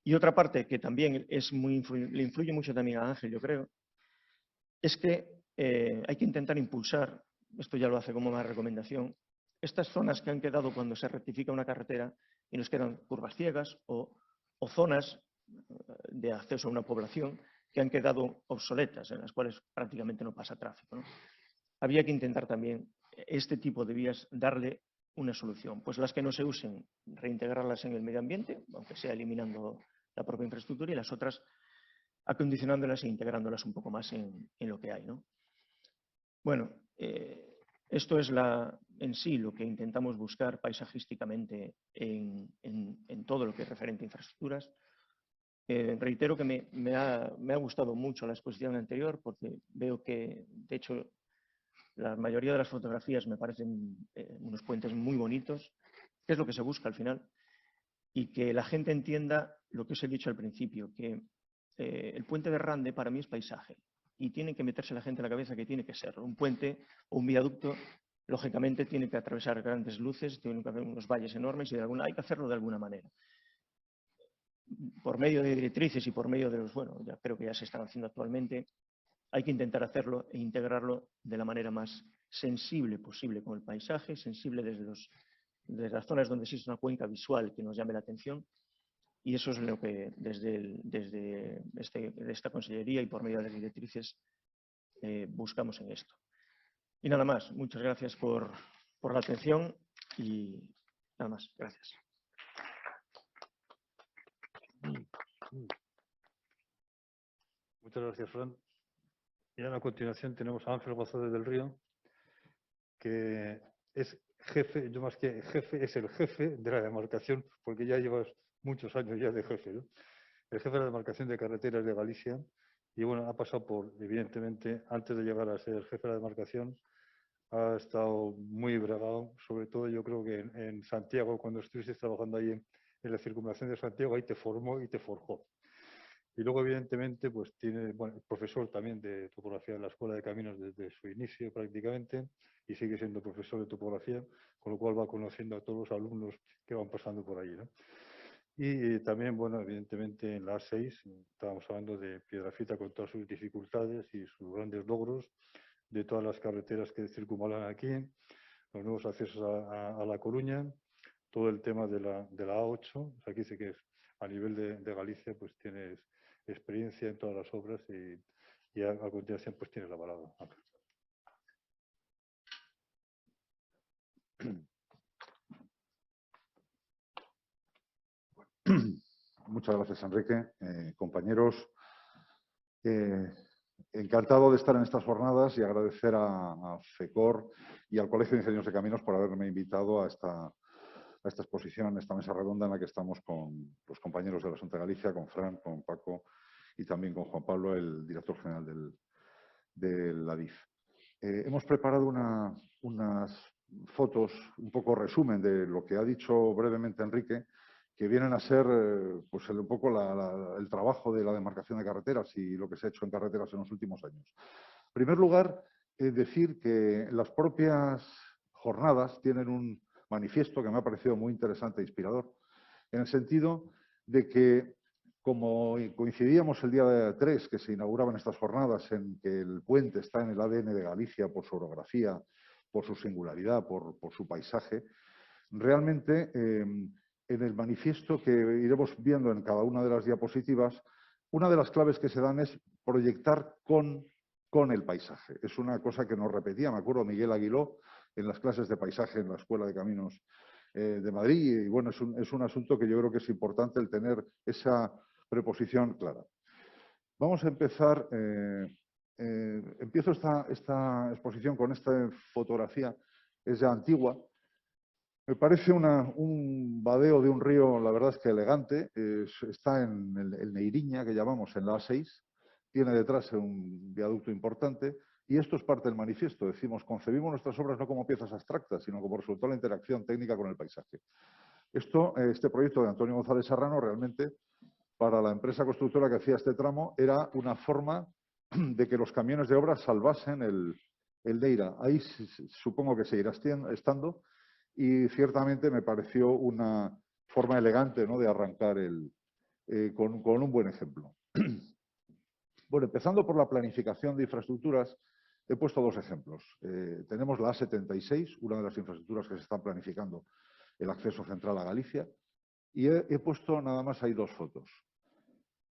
Y otra parte que también le influye mucho también a Ángel, yo creo, es que hay que intentar impulsar, esto ya lo hace como una recomendación, estas zonas que han quedado cuando se rectifica una carretera y nos quedan curvas ciegas o zonas de acceso a una población que han quedado obsoletas, en las cuales prácticamente no pasa tráfico, ¿no? Había que intentar también este tipo de vías darle una solución. Pues las que no se usen, reintegrarlas en el medio ambiente, aunque sea eliminando la propia infraestructura, y las otras acondicionándolas e integrándolas un poco más en lo que hay, ¿no? Bueno, esto es en sí lo que intentamos buscar paisajísticamente en todo lo que es referente a infraestructuras. Reitero que me ha gustado mucho la exposición anterior porque veo que, de hecho, la mayoría de las fotografías me parecen unos puentes muy bonitos, que es lo que se busca al final, y que la gente entienda lo que os he dicho al principio, que el puente de Rande para mí es paisaje y tiene que meterse la gente en la cabeza que tiene que ser. Un puente o un viaducto, lógicamente, tiene que atravesar grandes luces, tiene que haber unos valles enormes y hay que hacerlo de alguna manera. Por medio de directrices y por medio de los, bueno, ya creo que ya se están haciendo actualmente, hay que intentar hacerlo e integrarlo de la manera más sensible posible con el paisaje, sensible desde las zonas donde existe una cuenca visual que nos llame la atención. Y eso es lo que desde esta consellería y por medio de las directrices buscamos en esto. Y nada más, muchas gracias por la atención y nada más, gracias. Muchas gracias, Fran. Y a continuación tenemos a Ángel González del Río, que es jefe, yo más que jefe, es el jefe de la demarcación, porque ya llevas muchos años ya de jefe, ¿no? El jefe de la demarcación de carreteras de Galicia, y bueno, ha pasado por, evidentemente, antes de llegar a ser jefe de la demarcación, ha estado muy bregado, sobre todo yo creo que en Santiago, cuando estuviste trabajando ahí en la circunvalación de Santiago, ahí te formó y te forjó. Y luego, evidentemente, pues tiene, bueno, profesor también de topografía en la Escuela de Caminos desde su inicio prácticamente, y sigue siendo profesor de topografía, con lo cual va conociendo a todos los alumnos que van pasando por ahí, ¿no? Y también, bueno, evidentemente en la A6, estábamos hablando de Piedrafita con todas sus dificultades y sus grandes logros, de todas las carreteras que circunvalan aquí, los nuevos accesos a La Coruña, todo el tema de la A8, o sea, aquí sí que es a nivel de Galicia, pues tienes experiencia en todas las obras y a continuación pues tienes la palabra. Muchas gracias, Enrique. Compañeros, encantado de estar en estas jornadas y agradecer a FECOR y al Colegio de Ingenieros de Caminos por haberme invitado a esta exposición, a esta mesa redonda en la que estamos con los compañeros de la Xunta de Galicia, con Fran, con Paco y también con Juan Pablo, el director general del ADIF. Hemos preparado unas fotos, un poco resumen de lo que ha dicho brevemente Enrique, que vienen a ser pues un poco el trabajo de la demarcación de carreteras y lo que se ha hecho en carreteras en los últimos años. En primer lugar, decir que las propias jornadas tienen un manifiesto que me ha parecido muy interesante e inspirador, en el sentido de que, como coincidíamos el día 3 que se inauguraban estas jornadas en que el puente está en el ADN de Galicia por su orografía, por su singularidad, por su paisaje, realmente en el manifiesto que iremos viendo en cada una de las diapositivas, una de las claves que se dan es proyectar con el paisaje. Es una cosa que nos repetía, me acuerdo, Miguel Aguiló en las clases de paisaje en la Escuela de Caminos de Madrid. Y bueno, es un asunto que yo creo que es importante el tener esa preposición clara. Vamos a empezar. Empiezo esta exposición con esta fotografía, es ya antigua. Me parece un vadeo de un río, la verdad es que elegante. Está en el Neiriña, que llamamos, en la A6. Tiene detrás un viaducto importante. Y esto es parte del manifiesto. Decimos, concebimos nuestras obras no como piezas abstractas, sino como resultado de la interacción técnica con el paisaje. Este proyecto de Antonio González Serrano, realmente, para la empresa constructora que hacía este tramo, era una forma de que los camiones de obra salvasen el Neira. Ahí supongo que seguirá estando. Y ciertamente me pareció una forma elegante, ¿no?, de arrancar con un buen ejemplo. Bueno, empezando por la planificación de infraestructuras, he puesto dos ejemplos. Tenemos la A76, una de las infraestructuras que se están planificando, el acceso central a Galicia, y he puesto nada más ahí dos fotos.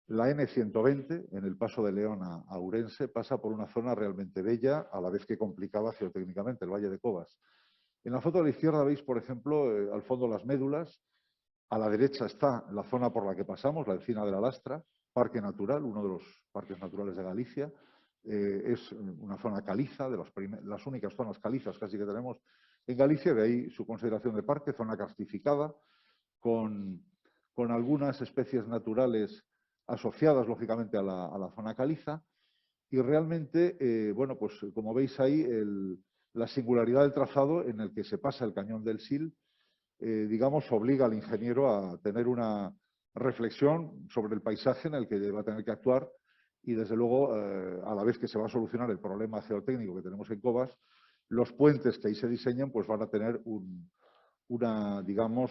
La N120, en el paso de León a Ourense, pasa por una zona realmente bella, a la vez que complicada geotécnicamente, el Valle de Cobas. En la foto de la izquierda veis, por ejemplo, al fondo las médulas. A la derecha está la zona por la que pasamos, la Encina de la Lastra, parque natural, uno de los parques naturales de Galicia. Es una zona caliza, de las únicas zonas calizas casi que tenemos en Galicia, de ahí su consideración de parque, zona karstificada, con algunas especies naturales asociadas, lógicamente, a la zona caliza. Y realmente, bueno, pues como veis ahí, la singularidad del trazado en el que se pasa el cañón del Sil, digamos, obliga al ingeniero a tener una reflexión sobre el paisaje en el que va a tener que actuar y, desde luego, a la vez que se va a solucionar el problema geotécnico que tenemos en Cobas, los puentes que ahí se diseñan pues van a tener una, digamos,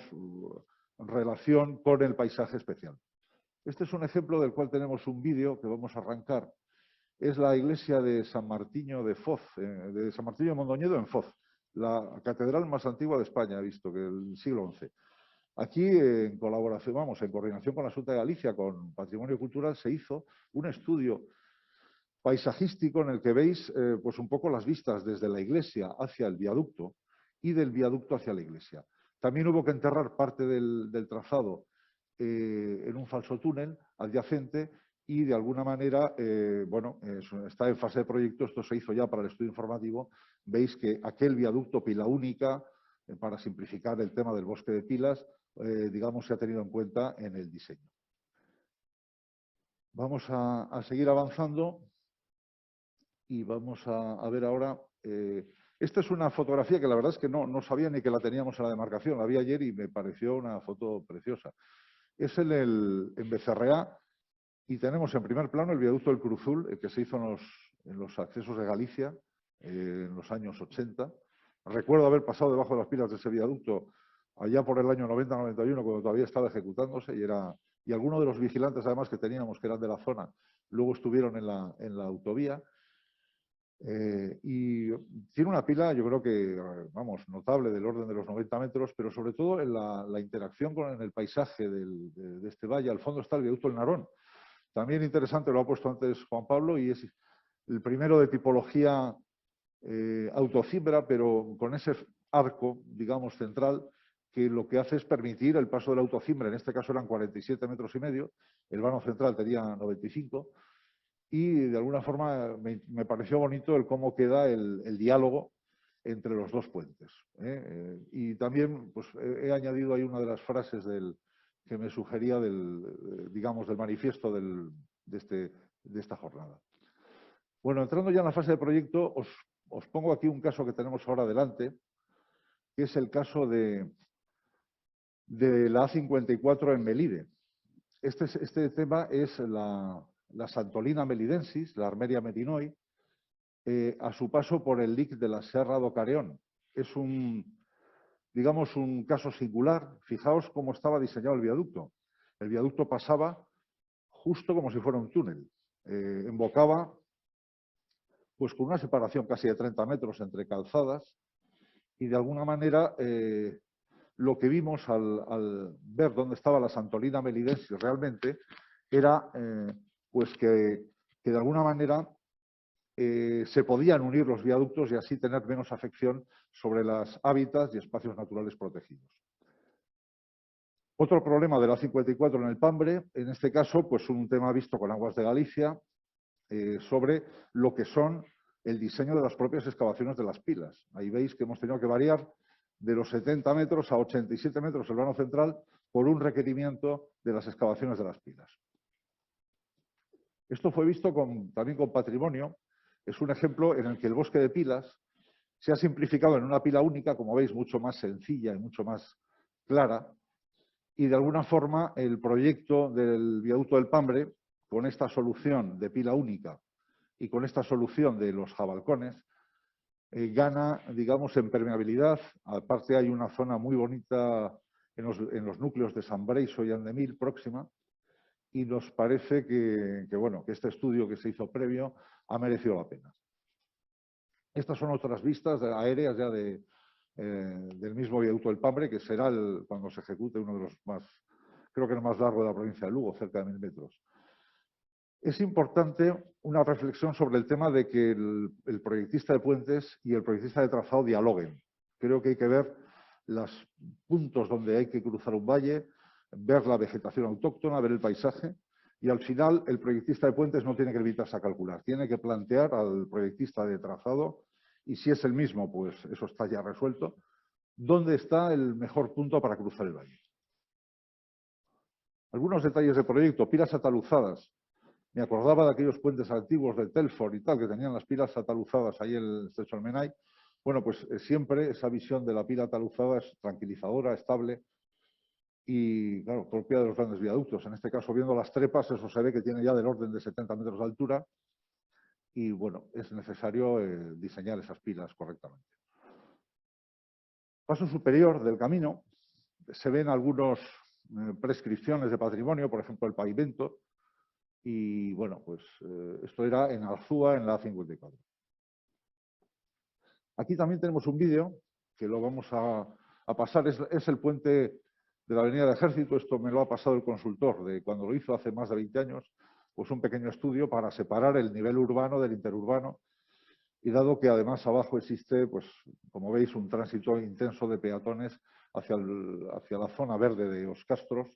relación con el paisaje especial. Este es un ejemplo del cual tenemos un vídeo que vamos a arrancar. Es la iglesia de San Martiño de Foz, de San Martiño de Mondoñedo en Foz, la catedral más antigua de España, visto que el siglo XI. Aquí, en colaboración, en coordinación con la Xunta de Galicia, con Patrimonio Cultural, se hizo un estudio paisajístico en el que veis pues un poco las vistas desde la iglesia hacia el viaducto y del viaducto hacia la iglesia. También hubo que enterrar parte del trazado en un falso túnel adyacente y, de alguna manera, bueno, está en fase de proyecto, esto se hizo ya para el estudio informativo. Veis que aquel viaducto pila única, para simplificar el tema del bosque de pilas, digamos, se ha tenido en cuenta en el diseño. Vamos a seguir avanzando y vamos a ver ahora. Esta es una fotografía que la verdad es que no sabía ni que la teníamos en la demarcación, la vi ayer y me pareció una foto preciosa. Es en Becerreá y tenemos en primer plano el viaducto del Cruzul, el que se hizo en los accesos de Galicia en los años 80. Recuerdo haber pasado debajo de las pilas de ese viaducto allá por el año 90-91, cuando todavía estaba ejecutándose, y algunos de los vigilantes, además, que teníamos, que eran de la zona, luego estuvieron en la autovía. Y tiene una pila, yo creo que, vamos, notable, del orden de los 90 metros, pero sobre todo en la interacción con el paisaje de este valle. Al fondo está el viaducto del Narón. También interesante, lo ha puesto antes Juan Pablo, y es el primero de tipología autocimbra, pero con ese arco, digamos, central, que lo que hace es permitir el paso del autocimbra. En este caso eran 47,5 metros, el vano central tenía 95, y de alguna forma me pareció bonito el cómo queda el diálogo entre los dos puentes. Y también pues, he añadido ahí una de las frases que me sugería digamos, del manifiesto de esta jornada. Bueno, entrando ya en la fase de proyecto, os pongo aquí un caso que tenemos ahora delante, que es el caso de la A54 en Melide. Este tema es la Santolina melidensis, la Armeria metinoi, a su paso por el lic de la Serra do Careón. Es digamos, un caso singular. Fijaos cómo estaba diseñado el viaducto. El viaducto pasaba justo como si fuera un túnel. Embocaba pues con una separación casi de 30 metros entre calzadas y, de alguna manera, lo que vimos al ver dónde estaba la Santolina melidensis realmente era pues que de alguna manera se podían unir los viaductos y así tener menos afección sobre los hábitats y espacios naturales protegidos. Otro problema de la 54 en el Pambre, en este caso, pues un tema visto con Aguas de Galicia, sobre lo que son el diseño de las propias excavaciones de las pilas. Ahí veis que hemos tenido que variar de los 70 metros a 87 metros el vano central por un requerimiento de las excavaciones de las pilas. Esto fue visto también con patrimonio. Es un ejemplo en el que el bosque de pilas se ha simplificado en una pila única, como veis, mucho más sencilla y mucho más clara. Y de alguna forma el proyecto del viaducto del Pambre, con esta solución de pila única y con esta solución de los jabalcones, gana, digamos, en permeabilidad. Aparte hay una zona muy bonita en los núcleos de San Breiso y Andemil próxima, y nos parece que este estudio que se hizo previo ha merecido la pena. Estas son otras vistas aéreas ya del mismo viaducto del Pambre, que será cuando se ejecute uno de los más, creo que el más largo de la provincia de Lugo, cerca de 1000 metros. Es importante una reflexión sobre el tema de que el proyectista de puentes y el proyectista de trazado dialoguen. Creo que hay que ver los puntos donde hay que cruzar un valle, ver la vegetación autóctona, ver el paisaje, y al final el proyectista de puentes no tiene que limitarse a calcular, tiene que plantear al proyectista de trazado, y si es el mismo, pues eso está ya resuelto, dónde está el mejor punto para cruzar el valle. Algunos detalles del proyecto: pilas ataluzadas. Me acordaba de aquellos puentes antiguos de Telford y tal, que tenían las pilas ataluzadas ahí en el estrecho Almenay. Bueno, pues siempre esa visión de la pila ataluzada es tranquilizadora, estable y, claro, propia de los grandes viaductos. En este caso, viendo las trepas, eso se ve que tiene ya del orden de 70 metros de altura y, bueno, es necesario diseñar esas pilas correctamente. Paso superior del camino, se ven algunas prescripciones de patrimonio, por ejemplo, el pavimento. Y bueno, pues esto era en Arzúa, en la A54. Aquí también tenemos un vídeo que lo vamos a pasar. Es el puente de la Avenida del Ejército. Esto me lo ha pasado el consultor de cuando lo hizo hace más de 20 años. Pues un pequeño estudio para separar el nivel urbano del interurbano. Y dado que además abajo existe, pues como veis, un tránsito intenso de peatones hacia la zona verde de Os Castros,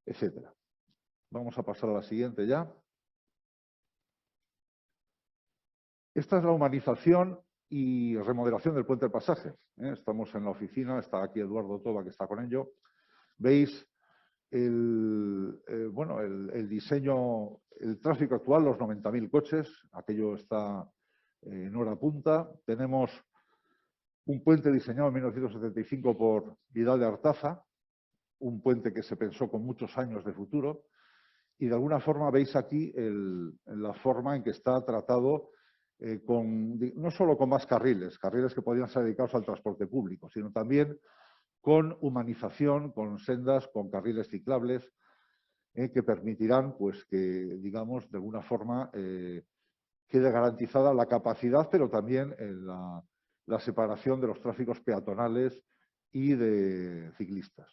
etcétera. Vamos a pasar a la siguiente ya. Esta es la humanización y remodelación del puente del pasaje. Estamos en la oficina, está aquí Eduardo Toba, que está con ello. Veis el diseño, el tráfico actual, los 90.000 coches, aquello está en hora punta. Tenemos un puente diseñado en 1975 por Vidal de Artaza, un puente que se pensó con muchos años de futuro, y de alguna forma veis aquí la forma en que está tratado, no solo con más carriles que podrían ser dedicados al transporte público, sino también con humanización, con sendas, con carriles ciclables, que permitirán, pues, que, digamos, de alguna forma quede garantizada la capacidad, pero también la separación de los tráficos peatonales y de ciclistas.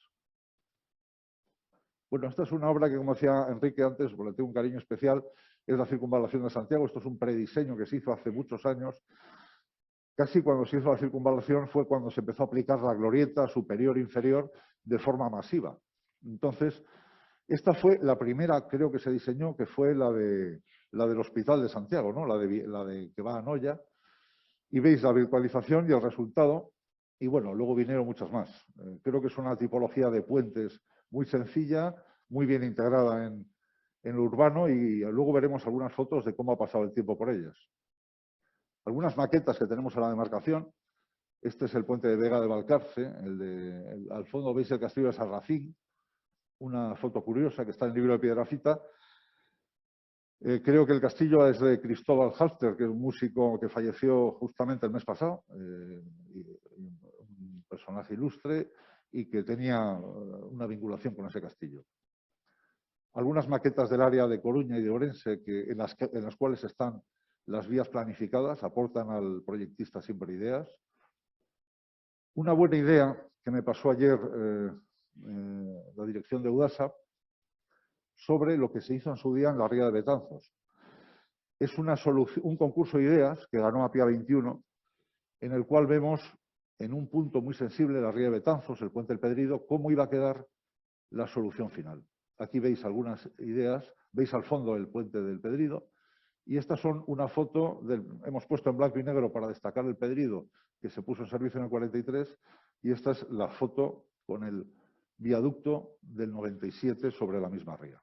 Bueno, esta es una obra que, como decía Enrique antes, pues le tengo un cariño especial, es la Circunvalación de Santiago. Esto es un prediseño que se hizo hace muchos años. Casi cuando se hizo la circunvalación fue cuando se empezó a aplicar la glorieta superior e inferior de forma masiva. Entonces, esta fue la primera, creo que se diseñó, que fue la del Hospital de Santiago, ¿no? la de que va a Noya. Y veis la virtualización y el resultado. Y bueno, luego vinieron muchas más. Creo que es una tipología de puentes muy sencilla, muy bien integrada en lo urbano, y luego veremos algunas fotos de cómo ha pasado el tiempo por ellas. Algunas maquetas que tenemos en la demarcación. Este es el puente de Vega de Valcarce. Al fondo veis el castillo de Sarracín, una foto curiosa que está en el libro de Piedrafita. Creo que el castillo es de Cristóbal Halster, que es un músico que falleció justamente el mes pasado, un personaje ilustre y que tenía una vinculación con ese castillo. Algunas maquetas del área de Coruña y de Ourense, en las cuales están las vías planificadas, aportan al proyectista siempre ideas. Una buena idea que me pasó ayer la dirección de Eudasa sobre lo que se hizo en su día en la ría de Betanzos. Es un concurso de ideas que ganó APIA 21, en el cual vemos en un punto muy sensible de la ría de Betanzos, el puente del Pedrido, cómo iba a quedar la solución final. Aquí veis algunas ideas, veis al fondo el puente del Pedrido, y estas son una foto, hemos puesto en blanco y negro para destacar el Pedrido, que se puso en servicio en el 43, y esta es la foto con el viaducto del 97 sobre la misma ría.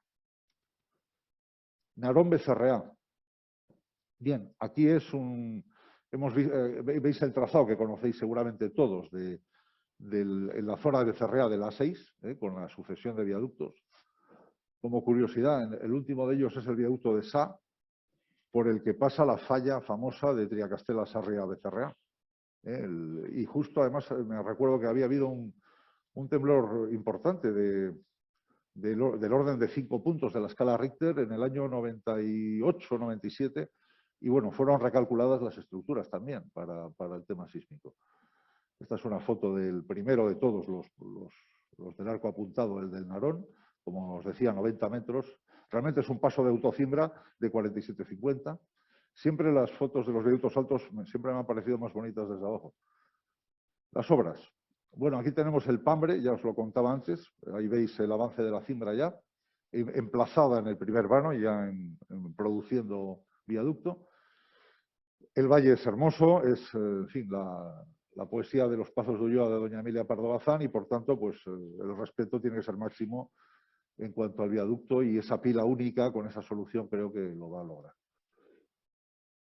Narón Becerreá. Bien, aquí es veis el trazado que conocéis seguramente todos en la zona de Becerreá de la A6, con la sucesión de viaductos. Como curiosidad, el último de ellos es el viaducto de Sá, por el que pasa la falla famosa de Triacastela-Sarriá-Becerreá. Y justo además me recuerdo que había habido un temblor importante del orden de 5 puntos de la escala Richter en el año 98-97, y bueno, fueron recalculadas las estructuras también para el tema sísmico. Esta es una foto del primero de todos los del arco apuntado, el del Narón, como os decía, 90 metros. Realmente es un paso de autocimbra de 47,50. Siempre las fotos de los viaductos altos siempre me han parecido más bonitas desde abajo. Las obras. Bueno, aquí tenemos el Pambre, ya os lo contaba antes. Ahí veis el avance de la cimbra ya, emplazada en el primer vano, ya produciendo viaducto. El valle es hermoso, es, en fin, la poesía de los Pazos de Ulloa de doña Emilia Pardo Bazán, y por tanto, pues el respeto tiene que ser máximo en cuanto al viaducto, y esa pila única con esa solución creo que lo va a lograr.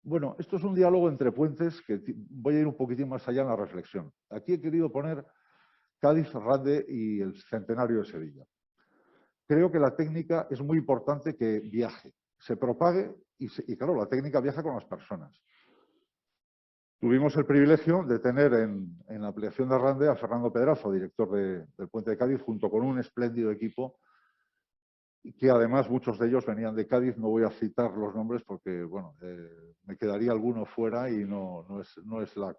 Bueno, esto es un diálogo entre puentes que voy a ir un poquitín más allá en la reflexión. Aquí he querido poner Cádiz, Rande y el centenario de Sevilla. Creo que la técnica es muy importante que viaje, se propague y claro, la técnica viaja con las personas. Tuvimos el privilegio de tener en la ampliación de Rande a Fernando Pedrazo, director del Puente de Cádiz, junto con un espléndido equipo, que además muchos de ellos venían de Cádiz. No voy a citar los nombres porque, bueno, me quedaría alguno fuera y no es la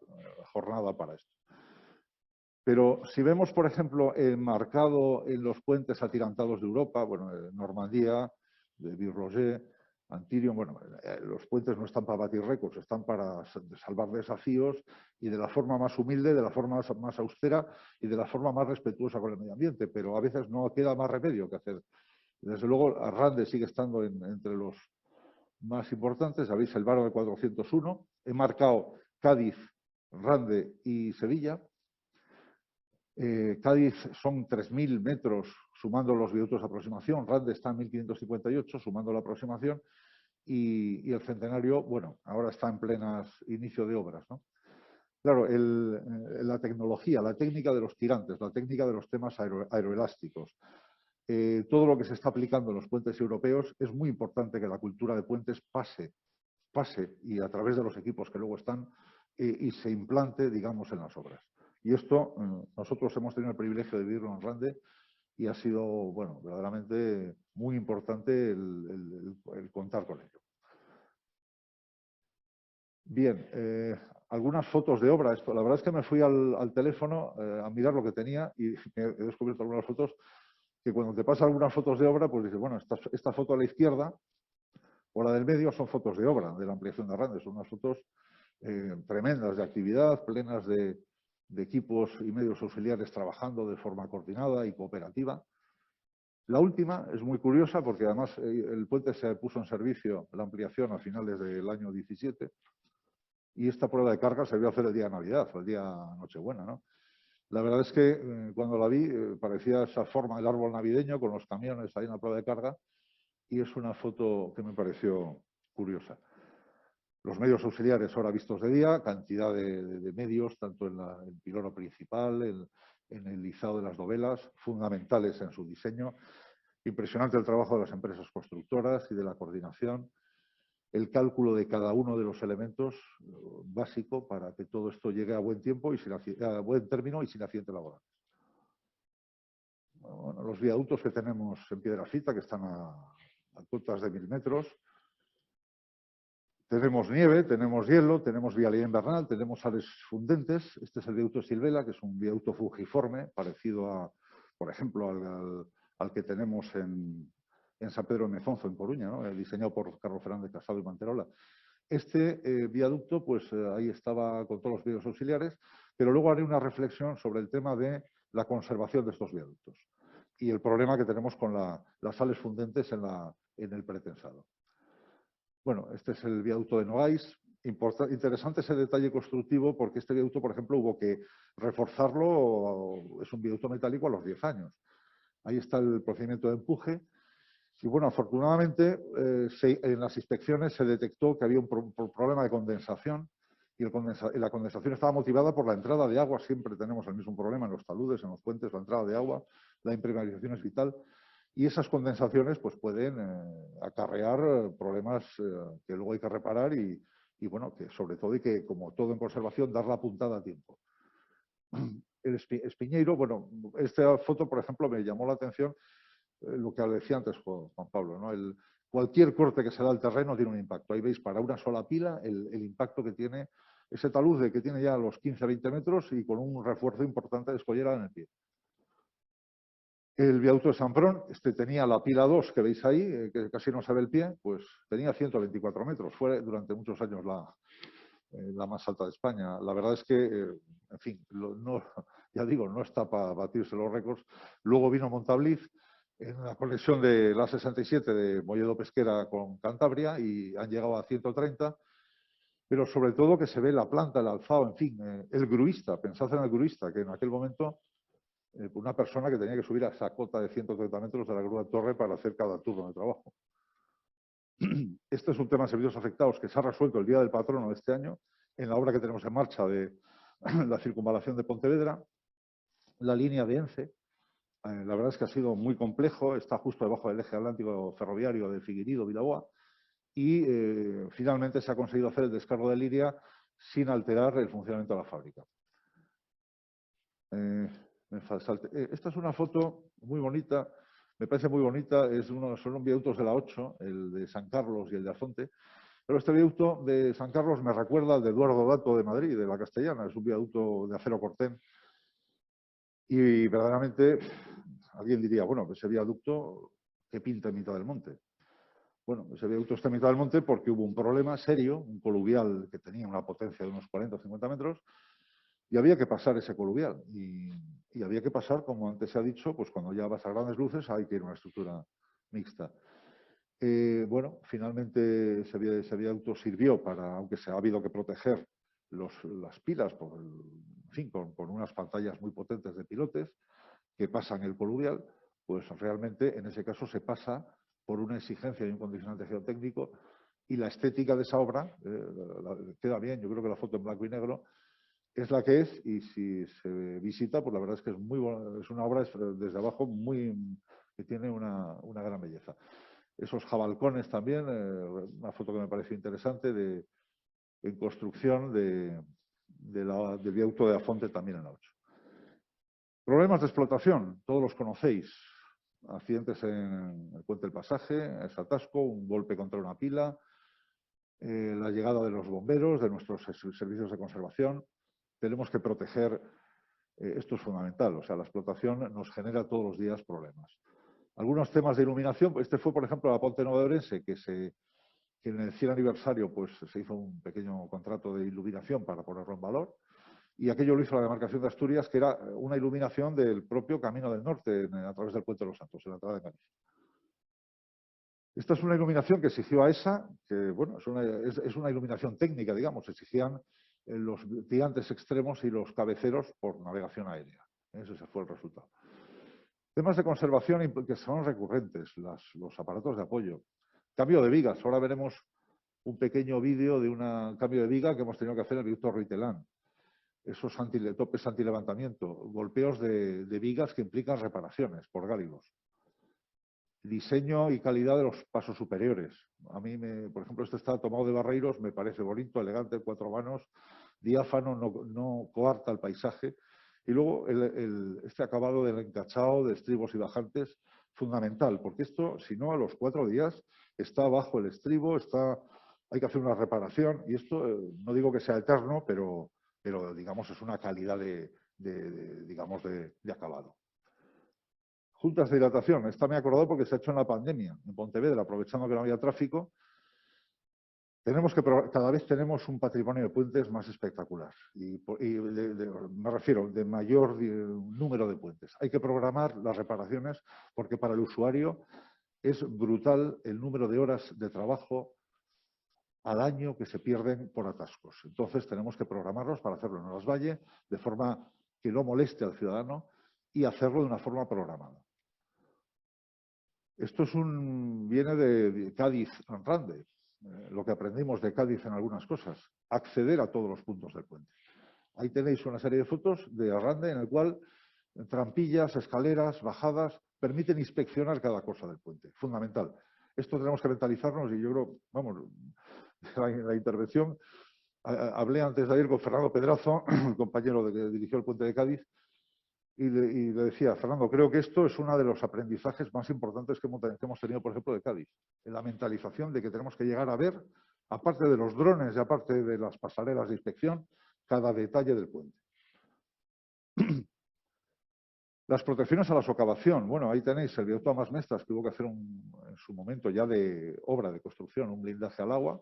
jornada para esto. Pero si vemos, por ejemplo, enmarcado en los puentes atirantados de Europa, bueno, Normandía, de Ville-Roger, Antirion, bueno, los puentes no están para batir récords, están para salvar desafíos, y de la forma más humilde, de la forma más austera y de la forma más respetuosa con el medio ambiente, pero a veces no queda más remedio que hacer. Desde luego, Rande sigue estando entre los más importantes. Sabéis el varo de 401. He marcado Cádiz, Rande y Sevilla. Cádiz son 3.000 metros sumando los viaductos de aproximación. Rande está en 1.558 sumando la aproximación. Y el centenario, bueno, ahora está en plenas inicio de obras, ¿no? Claro, la tecnología, la técnica de los tirantes, la técnica de los temas aeroelásticos, todo lo que se está aplicando en los puentes europeos, es muy importante que la cultura de puentes pase y a través de los equipos que luego están y se implante, digamos, en las obras. Y esto, nosotros hemos tenido el privilegio de vivirlo en Rande y ha sido, bueno, verdaderamente muy importante el contar con ello. Bien, algunas fotos de obra. La verdad es que me fui al teléfono a mirar lo que tenía y he descubierto algunas fotos que cuando te pasan algunas fotos de obra, pues dices, bueno, esta foto a la izquierda o la del medio son fotos de obra, de la ampliación de Rande. Son unas fotos tremendas de actividad, plenas de equipos y medios auxiliares trabajando de forma coordinada y cooperativa. La última es muy curiosa porque además el puente se puso en servicio, la ampliación, a finales del año 17, y esta prueba de carga se debió hacer el día de Navidad o el día Nochebuena, ¿no? La verdad es que cuando la vi parecía esa forma del árbol navideño con los camiones ahí en la prueba de carga, y es una foto que me pareció curiosa. Los medios auxiliares ahora vistos de día, cantidad de medios, tanto en el pilono principal, en el izado de las dovelas, fundamentales en su diseño. Impresionante el trabajo de las empresas constructoras y de la coordinación. El cálculo de cada uno de los elementos básico para que todo esto llegue a buen tiempo y a buen término y sin accidente laboral. Bueno, los viaductos que tenemos en Piedrafita, que están a cotas de 1.000 metros. Tenemos nieve, tenemos hielo, tenemos vialidad invernal, tenemos sales fundentes. Este es el viaducto Silvela, que es un viaducto fujiforme, parecido a, por ejemplo, al que tenemos en San Pedro de Mefonzo, en Coruña, ¿no? Diseñado por Carlos Fernández Casado y Manterola. Este viaducto, pues ahí estaba con todos los vídeos auxiliares, pero luego haré una reflexión sobre el tema de la conservación de estos viaductos y el problema que tenemos con las sales fundentes en el pretensado. Bueno, este es el viaducto de Nogáis. Interesante ese detalle constructivo porque este viaducto, por ejemplo, hubo que reforzarlo, es un viaducto metálico a los 10 años. Ahí está el procedimiento de empuje. Y bueno, afortunadamente en las inspecciones se detectó que había un problema de condensación y la condensación estaba motivada por la entrada de agua. Siempre tenemos el mismo problema en los taludes, en los puentes, la entrada de agua, la impermeabilización es vital. Y esas condensaciones pues, pueden acarrear problemas que luego hay que reparar y bueno, que sobre todo y que, como todo en conservación, dar la puntada a tiempo. El Espiñeiro, bueno, esta foto, por ejemplo, me llamó la atención lo que decía antes Juan Pablo, ¿no? Cualquier corte que se da al terreno tiene un impacto. Ahí veis, para una sola pila, el impacto que tiene ese talud que tiene ya los 15-20 metros y con un refuerzo importante de escollera en el pie. El viaducto de Samprón, este tenía la pila 2 que veis ahí, que casi no se ve el pie, pues tenía 124 metros. Fue durante muchos años la más alta de España. La verdad es que, en fin, ya digo, no está para batirse los récords. Luego vino Montabliz en la conexión de la 67 de Molledo Pesquera con Cantabria y han llegado a 130, pero sobre todo que se ve la planta, el alzado, en fin, el gruista. Pensad en el gruista, que en aquel momento una persona que tenía que subir a esa cota de 130 metros de la grúa torre para hacer cada turno de trabajo. Este es un tema de servicios afectados que se ha resuelto el día del patrono de este año en la obra que tenemos en marcha de la circunvalación de Pontevedra, la línea de Ence. La verdad es que ha sido muy complejo, está justo debajo del eje atlántico ferroviario de Figuirido-Vilaboa y finalmente se ha conseguido hacer el descargo de Liria sin alterar el funcionamiento de la fábrica. Esta es una foto muy bonita, me parece muy bonita, son unos viaductos de la 8, el de San Carlos y el de Azonte, pero este viaducto de San Carlos me recuerda al de Eduardo Dato de Madrid, de la Castellana, es un viaducto de acero cortén y verdaderamente alguien diría, bueno, ese viaducto, ¿qué pinta en mitad del monte? Bueno, ese viaducto está en mitad del monte porque hubo un problema serio, un coluvial que tenía una potencia de unos 40 o 50 metros, y había que pasar ese coluvial. Y había que pasar, como antes se ha dicho, pues cuando ya vas a grandes luces hay que ir a una estructura mixta. Bueno, finalmente ese viaducto sirvió para, aunque se ha habido que proteger las pilas, en fin, con unas pantallas muy potentes de pilotes que pasan el coluvial, pues realmente en ese caso se pasa por una exigencia y un condicionante geotécnico y la estética de esa obra queda bien. Yo creo que la foto en blanco y negro es la que es y si se visita, pues la verdad es que es muy buena, es una obra desde abajo que tiene una gran belleza. Esos jabalcones también, una foto que me pareció interesante en construcción del viaducto de Afonte también en la 8. Problemas de explotación, todos los conocéis. Accidentes en el puente del Pasaje, ese atasco, un golpe contra una pila, la llegada de los bomberos, de nuestros servicios de conservación. Tenemos que proteger, esto es fundamental, o sea, la explotación nos genera todos los días problemas. Algunos temas de iluminación, este fue, por ejemplo, la Ponte Nova de Orense, que en el 100 aniversario pues, se hizo un pequeño contrato de iluminación para ponerlo en valor, y aquello lo hizo la demarcación de Asturias, que era una iluminación del propio Camino del Norte, a través del Puente de los Santos, en la entrada de Galicia. Esta es una iluminación que exigió AESA, que bueno, es una iluminación técnica, digamos, exigían los tirantes extremos y los cabeceros por navegación aérea. Ese fue el resultado. Temas de conservación que son recurrentes, los aparatos de apoyo. Cambio de vigas. Ahora veremos un pequeño vídeo de un cambio de viga que hemos tenido que hacer en el viaducto Ritelán. Esos topes antilevantamiento, golpeos de vigas que implican reparaciones por gáligos. Diseño y calidad de los pasos superiores. A mí, por ejemplo, este está tomado de Barreiros, me parece bonito, elegante, 4 vanos, diáfano, no coarta el paisaje. Y luego este acabado del encachado de estribos y bajantes, fundamental, porque esto, si no, a los 4 días está bajo el estribo, hay que hacer una reparación y esto no digo que sea eterno, pero digamos es una calidad digamos, de acabado. Juntas de dilatación. Esta me he acordado porque se ha hecho en la pandemia, en Pontevedra, aprovechando que no había tráfico. Cada vez tenemos un patrimonio de puentes más espectacular. Me refiero de mayor número de puentes. Hay que programar las reparaciones porque para el usuario es brutal el número de horas de trabajo al año que se pierden por atascos. Entonces tenemos que programarlos para hacerlo en Horas Valle de forma que no moleste al ciudadano y hacerlo de una forma programada. Esto viene de Cádiz Rande, lo que aprendimos de Cádiz en algunas cosas, acceder a todos los puntos del puente. Ahí tenéis una serie de fotos de Arrande en el cual trampillas, escaleras, bajadas, permiten inspeccionar cada cosa del puente. Fundamental. Esto tenemos que mentalizarnos y yo creo, vamos, la intervención, hablé antes de ayer con Fernando Pedrazo, el compañero que dirigió el puente de Cádiz, y le decía, Fernando, creo que esto es uno de los aprendizajes más importantes que hemos tenido, por ejemplo, de Cádiz. La mentalización de que tenemos que llegar a ver, aparte de los drones y aparte de las pasarelas de inspección, cada detalle del puente. Las protecciones a la socavación. Bueno, ahí tenéis el viaducto Amas Mestras, que hubo que hacer en su momento ya de obra de construcción, un blindaje al agua.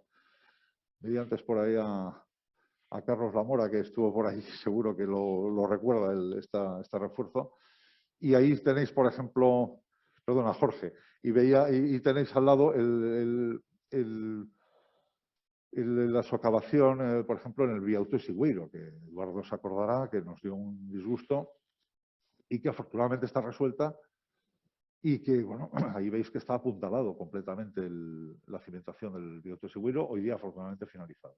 Vi antes por ahí a Carlos Lamora, que estuvo por ahí, seguro que lo recuerda este refuerzo. Y ahí tenéis, por ejemplo, perdona, Jorge, y tenéis al lado la socavación, por ejemplo, en el viaducto Sigüiro, que Eduardo se acordará que nos dio un disgusto y que afortunadamente está resuelta y que, bueno, ahí veis que está apuntalado completamente la cimentación del viaducto Sigüiro, hoy día afortunadamente finalizado.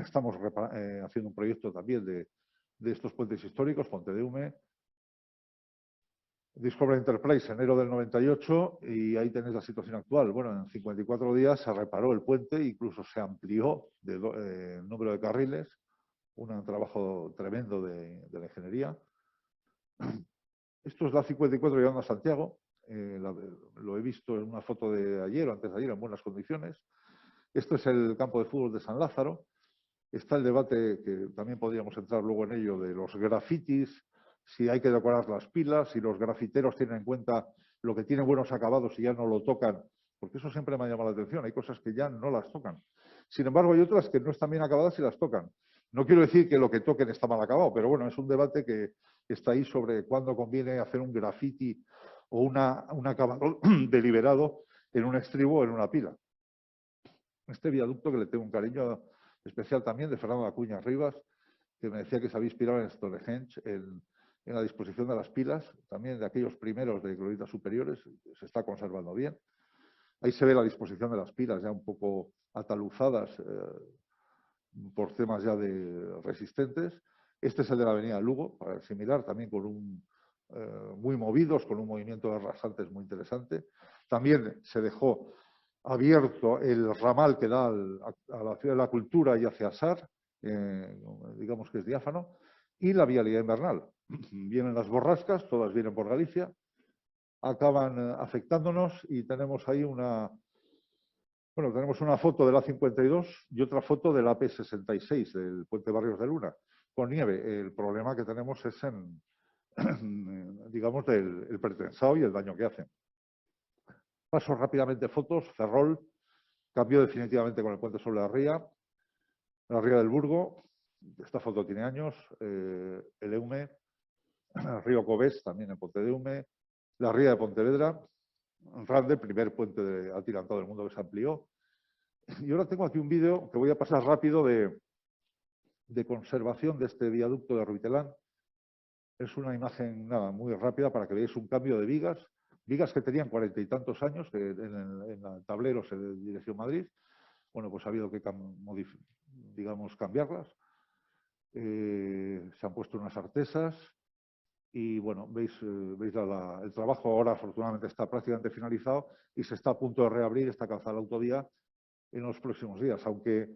Estamos haciendo un proyecto también de estos puentes históricos, Pontedeume, Discovery Enterprise, enero del 98, y ahí tenéis la situación actual. Bueno, en 54 días se reparó el puente, incluso se amplió el número de carriles, un trabajo tremendo de la ingeniería. Esto es la 54 llegando a Santiago, lo he visto en una foto de ayer o antes de ayer en buenas condiciones. Esto es el campo de fútbol de San Lázaro. Está el debate, que también podríamos entrar luego en ello, de los grafitis, si hay que decorar las pilas, si los grafiteros tienen en cuenta lo que tiene buenos acabados y ya no lo tocan, porque eso siempre me ha llamado la atención, hay cosas que ya no las tocan. Sin embargo, hay otras que no están bien acabadas y las tocan. No quiero decir que lo que toquen está mal acabado, pero bueno, es un debate que está ahí sobre cuándo conviene hacer un grafiti o un acabado deliberado en un estribo o en una pila. Este viaducto, que le tengo un cariño especial también, de Fernando Acuña Rivas, que me decía que se había inspirado en Stonehenge, en la disposición de las pilas, también de aquellos primeros de gloritas superiores, se está conservando bien. Ahí se ve la disposición de las pilas ya un poco ataluzadas por temas ya de resistentes. Este es el de la avenida Lugo, similar, también con muy movidos, con un movimiento de rasantes muy interesante. También se dejó abierto el ramal que da a la Ciudad de la Cultura y hacia Sar, digamos que es diáfano, y la vialidad invernal. Vienen las borrascas, todas vienen por Galicia, acaban afectándonos y tenemos ahí tenemos una foto de la 52 y otra foto de la AP66, del Puente Barrios de Luna, con nieve. El problema que tenemos es digamos, el pretensado y el daño que hacen. Paso rápidamente fotos. Ferrol cambió definitivamente con el puente sobre la ría del Burgo. Esta foto tiene años. El Eume, Río Covés, también en Pontedeume, la ría de Pontevedra, Rande, el primer puente atirantado del mundo que se amplió. Y ahora tengo aquí un vídeo que voy a pasar rápido de conservación de este viaducto de Ruitelán. Es una imagen muy rápida para que veáis un cambio de vigas que tenían 40 y tantos años en tableros de dirección Madrid. Bueno, pues ha habido que cambiarlas. Se han puesto unas artesas y bueno, veis el trabajo ahora afortunadamente está prácticamente finalizado y se está a punto de reabrir esta calzada de la autovía en los próximos días, aunque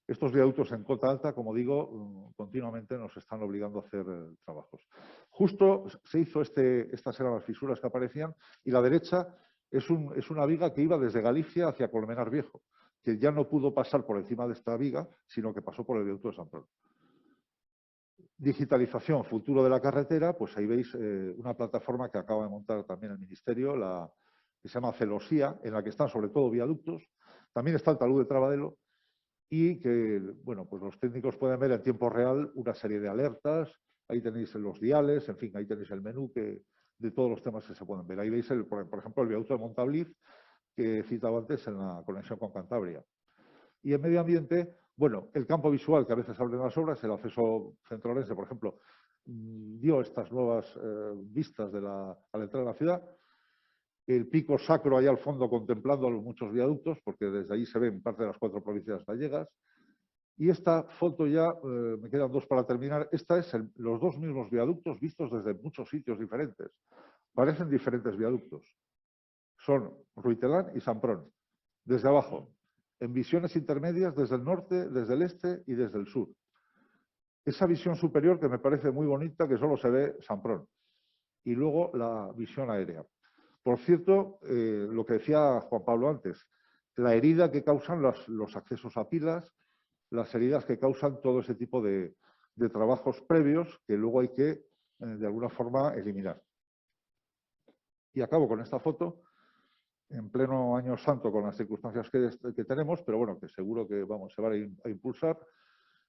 estos viaductos en cota alta, como digo, continuamente nos están obligando a hacer trabajos. Justo se hizo estas eran las fisuras que aparecían, y la derecha es una viga que iba desde Galicia hacia Colmenar Viejo. que ya no pudo pasar por encima de esta viga, sino que pasó por el viaducto de Samprón. Digitalización, futuro de la carretera, pues ahí veis una plataforma que acaba de montar también el Ministerio, que se llama Celosía, en la que están sobre todo viaductos. También está el talud de Trabadelo y que, bueno, pues los técnicos pueden ver en tiempo real una serie de alertas. Ahí tenéis los diales, en fin, ahí tenéis el menú de todos los temas que se pueden ver. Ahí veis, por ejemplo, el viaducto de Montabliz, que he citado antes en la conexión con Cantabria. Y en medio ambiente, bueno, el campo visual que a veces hablan las obras, el acceso centro-orense, por ejemplo, dio estas nuevas vistas a la entrada de la ciudad. El pico sacro ahí al fondo contemplando los muchos viaductos, porque desde ahí se ven parte de las 4 provincias gallegas. Y esta foto ya, me quedan 2 para terminar, esta es los 2 mismos viaductos vistos desde muchos sitios diferentes. Parecen diferentes viaductos. Son Ruitelán y Samprón, desde abajo, en visiones intermedias desde el norte, desde el este y desde el sur. Esa visión superior que me parece muy bonita, que solo se ve Samprón. Y luego la visión aérea. Por cierto, lo que decía Juan Pablo antes, la herida que causan los accesos a pilas, las heridas que causan todo ese tipo de trabajos previos que luego hay que, de alguna forma, eliminar. Y acabo con esta foto, en pleno Año Santo, con las circunstancias que tenemos, pero bueno, que seguro que se va a impulsar.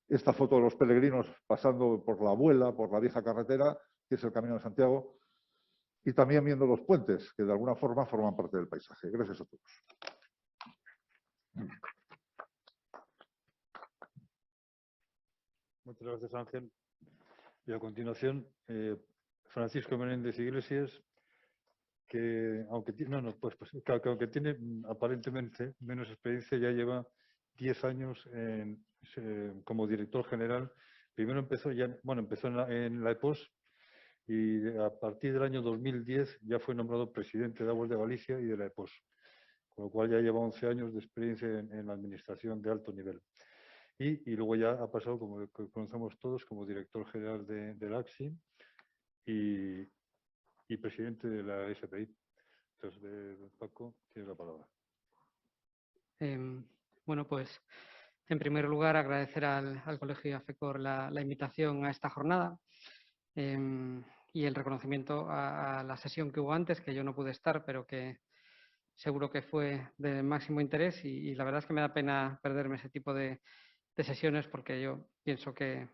Esta foto de los peregrinos pasando por la Abuela, por la vieja carretera, que es el Camino de Santiago, y también viendo los puentes, que de alguna forma forman parte del paisaje. Gracias a todos. Muchas gracias, Ángel. Y a continuación, Francisco Menéndez Iglesias, que aunque tiene aparentemente menos experiencia, ya lleva 10 años como director general. Primero empezó en la EPOS y a partir del año 2010 ya fue nombrado presidente de Aguas de Galicia y de la EPOS, con lo cual ya lleva 11 años de experiencia en la administración de alto nivel. Y luego ya ha pasado, como conocemos todos, como director general del AXI y presidente de la SPI. Entonces, Paco, tienes la palabra. Bueno, pues en primer lugar agradecer al Colegio AFECOR la invitación a esta jornada y el reconocimiento a la sesión que hubo antes, que yo no pude estar, pero que seguro que fue de máximo interés y la verdad es que me da pena perderme ese tipo de sesiones porque yo pienso que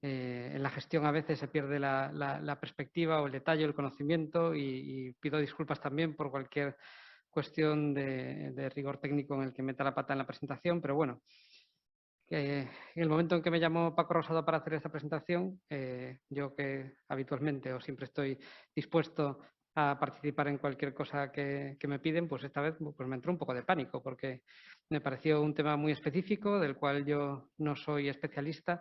en la gestión a veces se pierde la perspectiva o el detalle, el conocimiento y pido disculpas también por cualquier cuestión de rigor técnico en el que meta la pata en la presentación, pero bueno, en el momento en que me llamó Paco Rosado para hacer esta presentación, yo que habitualmente o siempre estoy dispuesto a participar en cualquier cosa que me piden, pues esta vez pues me entró un poco de pánico porque me pareció un tema muy específico del cual yo no soy especialista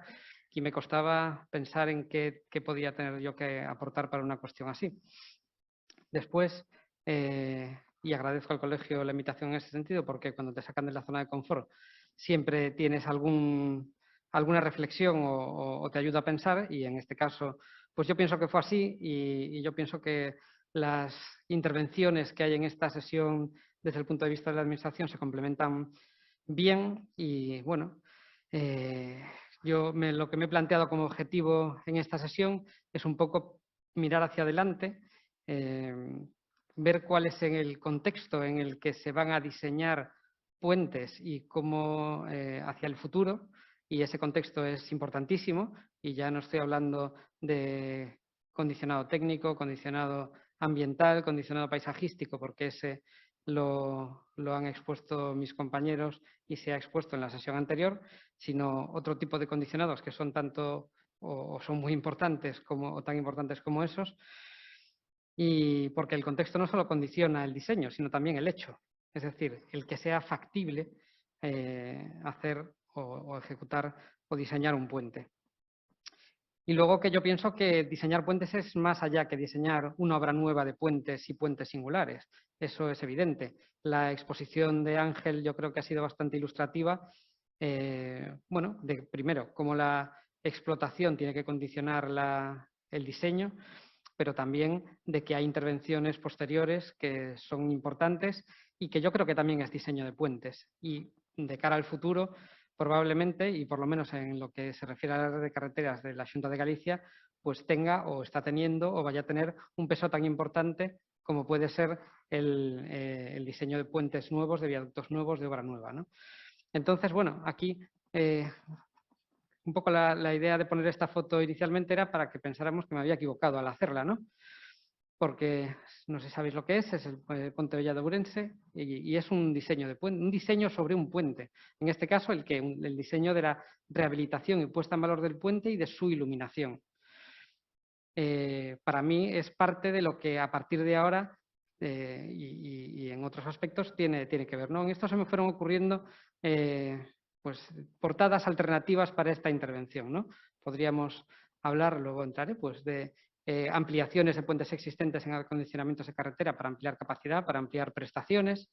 y me costaba pensar en qué podía tener yo que aportar para una cuestión así. Después, y agradezco al colegio la invitación en ese sentido, porque cuando te sacan de la zona de confort siempre tienes alguna reflexión o te ayuda a pensar, y en este caso, pues yo pienso que fue así y yo pienso que las intervenciones que hay en esta sesión desde el punto de vista de la administración se complementan bien y bueno, lo que me he planteado como objetivo en esta sesión es un poco mirar hacia adelante, ver cuál es el contexto en el que se van a diseñar puentes y cómo hacia el futuro, y ese contexto es importantísimo, y ya no estoy hablando de condicionado técnico, condicionado ambiental, condicionado paisajístico, porque ese lo han expuesto mis compañeros y se ha expuesto en la sesión anterior, sino otro tipo de condicionados que son tanto o son muy importantes o tan importantes como esos, y porque el contexto no solo condiciona el diseño, sino también el hecho, es decir, el que sea factible hacer o ejecutar o diseñar un puente. Y luego que yo pienso que diseñar puentes es más allá que diseñar una obra nueva de puentes y puentes singulares. Eso es evidente. La exposición de Ángel yo creo que ha sido bastante ilustrativa. Bueno, primero, cómo la explotación tiene que condicionar el diseño, pero también de que hay intervenciones posteriores que son importantes y que yo creo que también es diseño de puentes. Y de cara al futuro, probablemente, y por lo menos en lo que se refiere a la red de carreteras de la Xunta de Galicia, pues tenga o está teniendo o vaya a tener un peso tan importante como puede ser el diseño de puentes nuevos, de viaductos nuevos, de obra nueva, ¿no? Entonces, bueno, aquí un poco la idea de poner esta foto inicialmente era para que pensáramos que me había equivocado al hacerla, ¿no? Porque no sé si sabéis lo que es el puente Vella de Ourense y es un diseño de puente, un diseño sobre un puente. En este caso, el diseño de la rehabilitación y puesta en valor del puente y de su iluminación. Para mí es parte de lo que a partir de ahora y en otros aspectos tiene que ver, ¿no? En esto se me fueron ocurriendo pues, portadas alternativas para esta intervención, ¿no? Podríamos hablar, luego entraré, pues de ampliaciones de puentes existentes en acondicionamientos de carretera para ampliar capacidad, para ampliar prestaciones,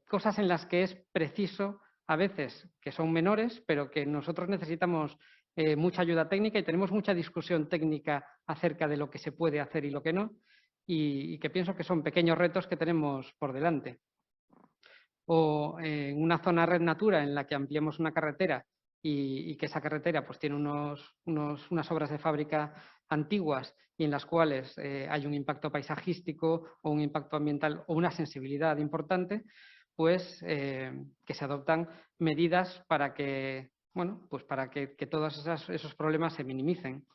cosas en las que es preciso, a veces, que son menores, pero que nosotros necesitamos mucha ayuda técnica y tenemos mucha discusión técnica acerca de lo que se puede hacer y lo que no, y que pienso que son pequeños retos que tenemos por delante. O en una zona red natura en la que ampliemos una carretera y que esa carretera pues, tiene unas obras de fábrica antiguas y en las cuales hay un impacto paisajístico o un impacto ambiental o una sensibilidad importante, pues que se adoptan medidas para que, bueno, pues para que todos esos problemas se minimicen.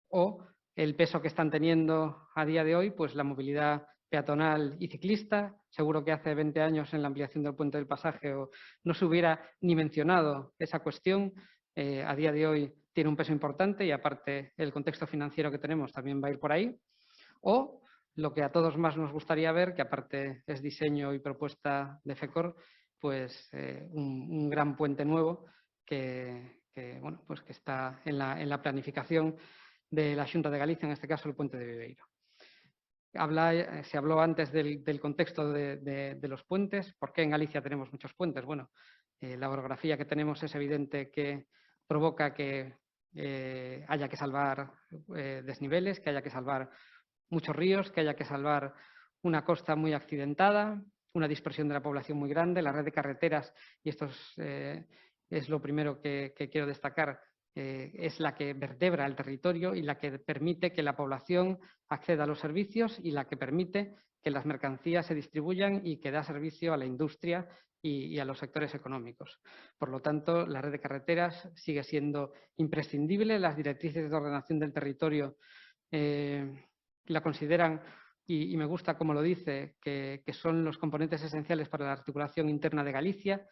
O el peso que están teniendo a día de hoy, pues la movilidad peatonal y ciclista. Seguro que hace 20 años en la ampliación del puente del Pasaje no se hubiera ni mencionado esa cuestión. A día de hoy tiene un peso importante y aparte el contexto financiero que tenemos también va a ir por ahí. O lo que a todos más nos gustaría ver, que aparte es diseño y propuesta de FECOR, pues un gran puente nuevo que bueno, pues que está en la planificación de la Xunta de Galicia, en este caso el puente de Viveiro. Se habló antes del contexto de los puentes. ¿Por qué en Galicia tenemos muchos puentes? Bueno, la orografía que tenemos es evidente que provoca que haya que salvar desniveles, que haya que salvar muchos ríos, que haya que salvar una costa muy accidentada, una dispersión de la población muy grande, la red de carreteras, y esto es lo primero que quiero destacar, es la que vertebra el territorio y la que permite que la población acceda a los servicios y la que permite que las mercancías se distribuyan y que da servicio a la industria y a los sectores económicos. Por lo tanto, la red de carreteras sigue siendo imprescindible. Las directrices de ordenación del territorio la consideran, y me gusta como lo dice, que son los componentes esenciales para la articulación interna de Galicia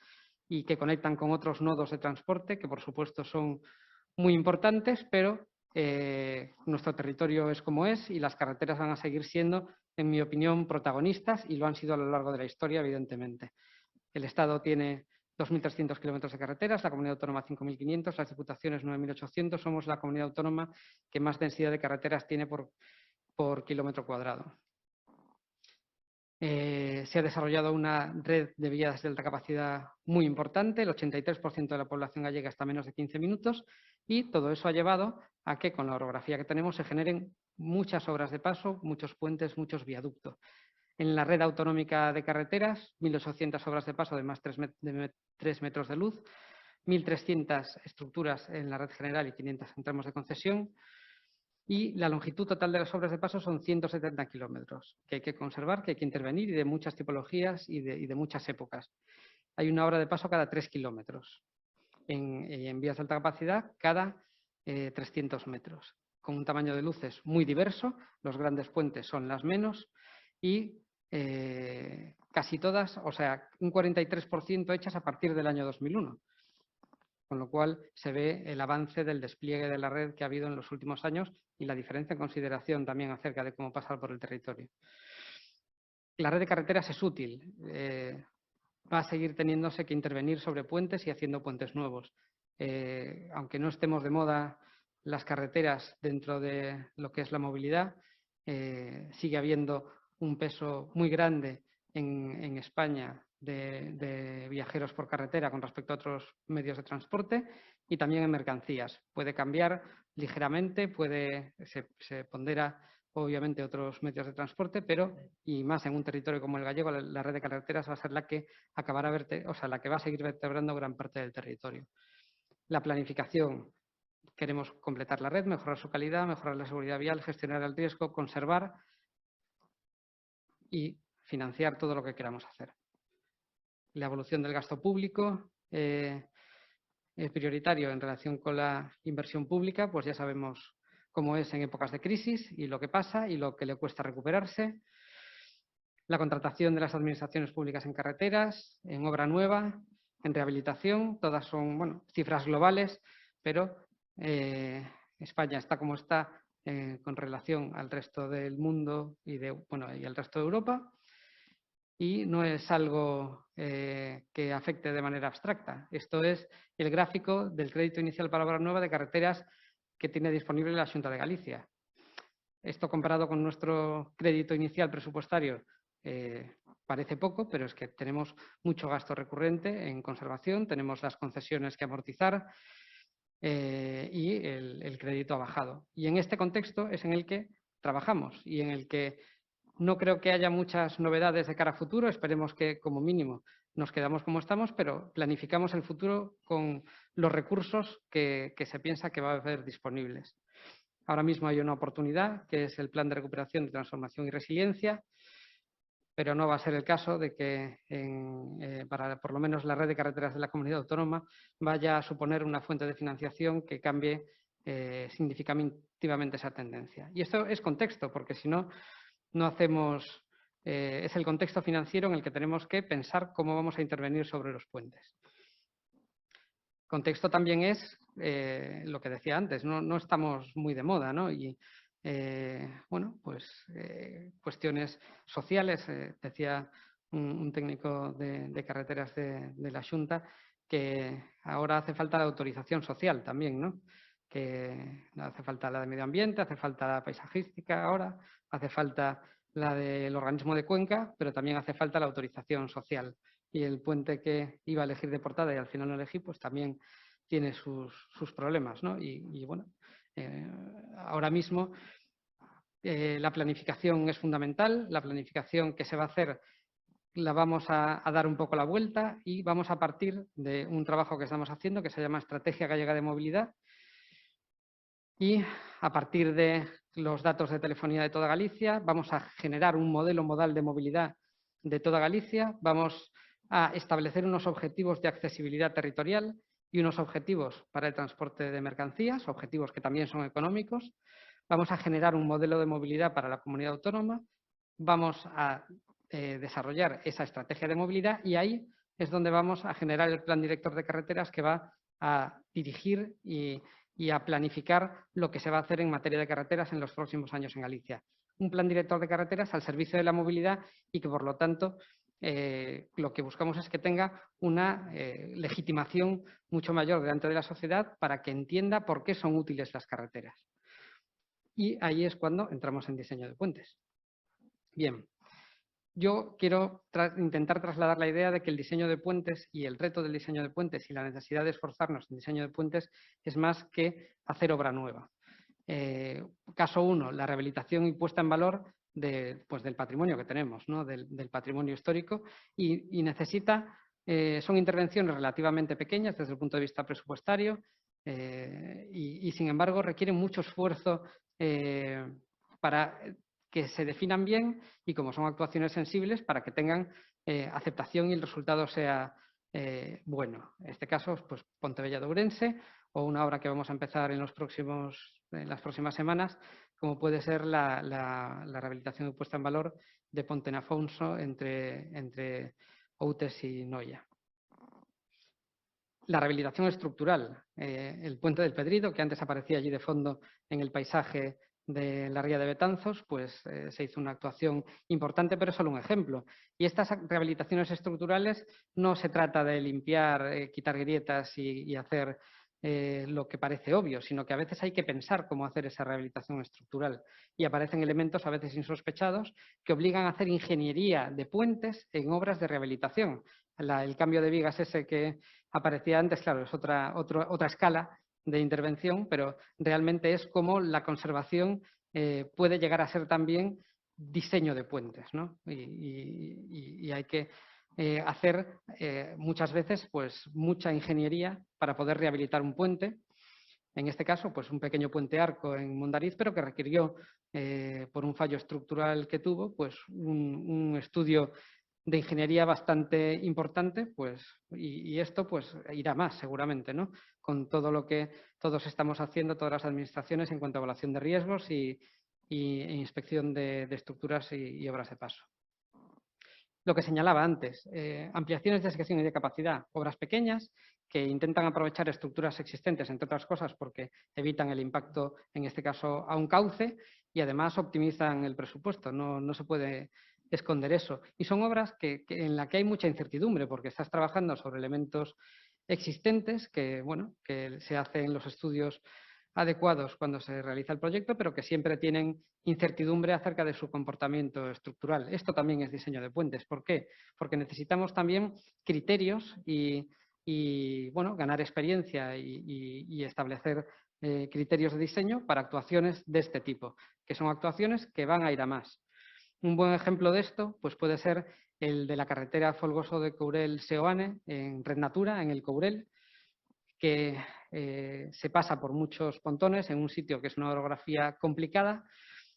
y que conectan con otros nodos de transporte, que por supuesto son muy importantes, pero nuestro territorio es como es y las carreteras van a seguir siendo, en mi opinión, protagonistas y lo han sido a lo largo de la historia, evidentemente. El Estado tiene 2.300 kilómetros de carreteras, la comunidad autónoma 5.500, las diputaciones 9.800, somos la comunidad autónoma que más densidad de carreteras tiene por kilómetro cuadrado. Se ha desarrollado una red de vías de alta capacidad muy importante, el 83% de la población gallega está a menos de 15 minutos y todo eso ha llevado a que con la orografía que tenemos se generen muchas obras de paso, muchos puentes, muchos viaductos. En la red autonómica de carreteras, 1.800 obras de paso de más de 3 metros de luz, 1.300 estructuras en la red general y 500 en tramos de concesión. Y la longitud total de las obras de paso son 170 kilómetros, que hay que conservar, que hay que intervenir y de muchas tipologías y de muchas épocas. Hay una obra de paso cada 3 kilómetros. En vías de alta capacidad, cada 300 metros, con un tamaño de luces muy diverso. Los grandes puentes son las menos y casi todas, o sea, un 43% hechas a partir del año 2001. Con lo cual se ve el avance del despliegue de la red que ha habido en los últimos años y la diferencia en consideración también acerca de cómo pasar por el territorio. La red de carreteras es útil. Va a seguir teniéndose que intervenir sobre puentes y haciendo puentes nuevos. Aunque no estemos de moda las carreteras dentro de lo que es la movilidad, sigue habiendo un peso muy grande en España de viajeros por carretera con respecto a otros medios de transporte y también en mercancías. Puede cambiar ligeramente, se pondera obviamente otros medios de transporte, pero, y más en un territorio como el gallego, la red de carreteras va a ser la que acabará la que va a seguir vertebrando gran parte del territorio. La planificación. Queremos completar la red, mejorar su calidad, mejorar la seguridad vial, gestionar el riesgo, conservar y financiar todo lo que queramos hacer. La evolución del gasto público es prioritario en relación con la inversión pública, pues ya sabemos cómo es en épocas de crisis y lo que pasa y lo que le cuesta recuperarse. La contratación de las administraciones públicas en carreteras, en obra nueva, en rehabilitación, todas son, bueno, cifras globales, pero España está como está con relación al resto del mundo y al resto de Europa, y no es algo que afecte de manera abstracta. Esto es el gráfico del crédito inicial para obra nueva de carreteras que tiene disponible la Xunta de Galicia. Esto comparado con nuestro crédito inicial presupuestario parece poco, pero es que tenemos mucho gasto recurrente en conservación, tenemos las concesiones que amortizar y el crédito ha bajado. Y en este contexto es en el que trabajamos y en el que no creo que haya muchas novedades de cara a futuro. Esperemos que, como mínimo, nos quedamos como estamos, pero planificamos el futuro con los recursos que se piensa que va a haber disponibles. Ahora mismo hay una oportunidad, que es el Plan de Recuperación, Transformación y Resiliencia, pero no va a ser el caso de que para por lo menos la red de carreteras de la comunidad autónoma vaya a suponer una fuente de financiación que cambie significativamente esa tendencia. Y esto es contexto, porque si no, no hacemos... es el contexto financiero en el que tenemos que pensar cómo vamos a intervenir sobre los puentes. Contexto también es lo que decía antes, no estamos muy de moda, ¿no? Y cuestiones sociales, decía un técnico de carreteras de la Xunta, que ahora hace falta la autorización social también, ¿no? Que hace falta la de medio ambiente, hace falta la paisajística ahora, hace falta la del organismo de Cuenca, pero también hace falta la autorización social. Y el puente que iba a elegir de portada y al final no elegí, pues también tiene sus problemas, ¿no? Y bueno, ahora mismo la planificación es fundamental, la planificación que se va a hacer la vamos a dar un poco la vuelta y vamos a partir de un trabajo que estamos haciendo que se llama Estrategia Gallega de Movilidad, y a partir de los datos de telefonía de toda Galicia vamos a generar un modelo modal de movilidad de toda Galicia, vamos a establecer unos objetivos de accesibilidad territorial y unos objetivos para el transporte de mercancías, objetivos que también son económicos. Vamos a generar un modelo de movilidad para la comunidad autónoma, vamos a desarrollar esa estrategia de movilidad y ahí es donde vamos a generar el plan director de carreteras que va a dirigir y a planificar lo que se va a hacer en materia de carreteras en los próximos años en Galicia. Un plan director de carreteras al servicio de la movilidad y que, por lo tanto, lo que buscamos es que tenga una legitimación mucho mayor delante de la sociedad para que entienda por qué son útiles las carreteras. Y ahí es cuando entramos en diseño de puentes. Bien, yo quiero intentar trasladar la idea de que el diseño de puentes y el reto del diseño de puentes y la necesidad de esforzarnos en diseño de puentes es más que hacer obra nueva. Caso 1, la rehabilitación y puesta en valor del patrimonio que tenemos, ¿no? del patrimonio histórico, y necesita, son intervenciones relativamente pequeñas desde el punto de vista presupuestario y sin embargo requieren mucho esfuerzo para que se definan bien y, como son actuaciones sensibles, para que tengan aceptación y el resultado sea bueno. En este caso, pues Pontevella de Ourense, o una obra que vamos a empezar en las próximas semanas, como puede ser la rehabilitación y puesta en valor de Ponte Nafonso entre Outes y Noia. La rehabilitación estructural, el puente del Pedrido, que antes aparecía allí de fondo en el paisaje de la ría de Betanzos, pues se hizo una actuación importante, pero es solo un ejemplo. Y estas rehabilitaciones estructurales no se trata de limpiar, quitar grietas y hacer lo que parece obvio, sino que a veces hay que pensar cómo hacer esa rehabilitación estructural. Y aparecen elementos a veces insospechados que obligan a hacer ingeniería de puentes en obras de rehabilitación. El cambio de vigas ese que aparecía antes, claro, es otra escala de intervención, pero realmente es como la conservación puede llegar a ser también diseño de puentes, ¿no? Y hay que hacer muchas veces pues, mucha ingeniería para poder rehabilitar un puente. En este caso, pues un pequeño puente arco en Mondariz, pero que requirió, por un fallo estructural que tuvo, pues un estudio de ingeniería bastante importante, pues, y esto pues irá más seguramente, ¿no? Con todo lo que todos estamos haciendo, todas las administraciones en cuanto a evaluación de riesgos e inspección de estructuras y obras de paso. Lo que señalaba antes, ampliaciones de sección y de capacidad, obras pequeñas que intentan aprovechar estructuras existentes, entre otras cosas, porque evitan el impacto, en este caso, a un cauce y además optimizan el presupuesto. No se puede esconder eso. Y son obras en las que hay mucha incertidumbre, porque estás trabajando sobre elementos existentes que, bueno, que se hacen los estudios adecuados cuando se realiza el proyecto, pero que siempre tienen incertidumbre acerca de su comportamiento estructural. Esto también es diseño de puentes. ¿Por qué? Porque necesitamos también criterios y bueno, ganar experiencia y establecer criterios de diseño para actuaciones de este tipo, que son actuaciones que van a ir a más. Un buen ejemplo de esto pues puede ser el de la carretera Folgoso de Courel-Seoane en Red Natura, en el Courel, que se pasa por muchos pontones en un sitio que es una orografía complicada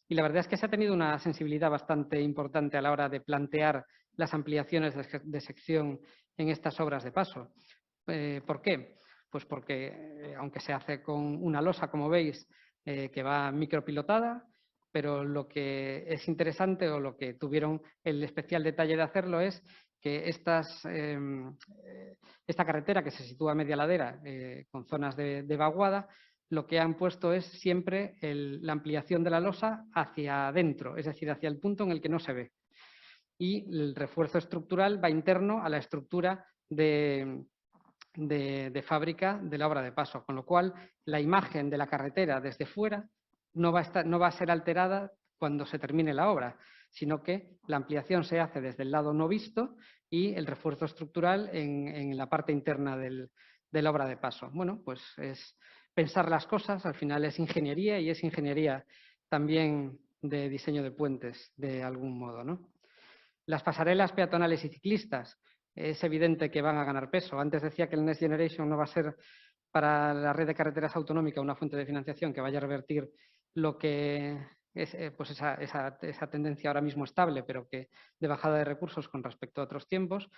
y la verdad es que se ha tenido una sensibilidad bastante importante a la hora de plantear las ampliaciones de sección en estas obras de paso. ¿Por qué? Pues porque aunque se hace con una losa, como veis, que va micropilotada, pero lo que es interesante o lo que tuvieron el especial detalle de hacerlo es que esta carretera que se sitúa a media ladera con zonas de vaguada, lo que han puesto es siempre la ampliación de la losa hacia adentro, es decir, hacia el punto en el que no se ve. Y el refuerzo estructural va interno a la estructura de fábrica de la obra de paso, con lo cual la imagen de la carretera desde fuera no va a ser alterada cuando se termine la obra, sino que la ampliación se hace desde el lado no visto y el refuerzo estructural en la parte interna de la obra de paso. Bueno, pues es pensar las cosas, al final es ingeniería y es ingeniería también de diseño de puentes, de algún modo, ¿no? Las pasarelas peatonales y ciclistas, es evidente que van a ganar peso. Antes decía que el Next Generation no va a ser para la red de carreteras autonómica una fuente de financiación que vaya a revertir lo que es pues esa tendencia ahora mismo estable, pero que de bajada de recursos con respecto a otros tiempos,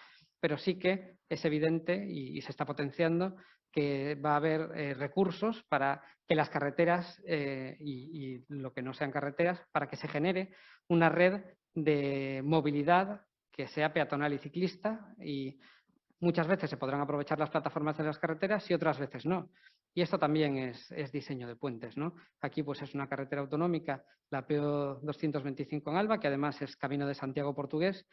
pero sí que es evidente y se está potenciando que va a haber recursos para que las carreteras y lo que no sean carreteras, para que se genere una red de movilidad que sea peatonal y ciclista y muchas veces se podrán aprovechar las plataformas de las carreteras y otras veces no. Y esto también es diseño de puentes, ¿no? Aquí pues es una carretera autonómica, la PO 225 en Alba, que además es Camino de Santiago portugués,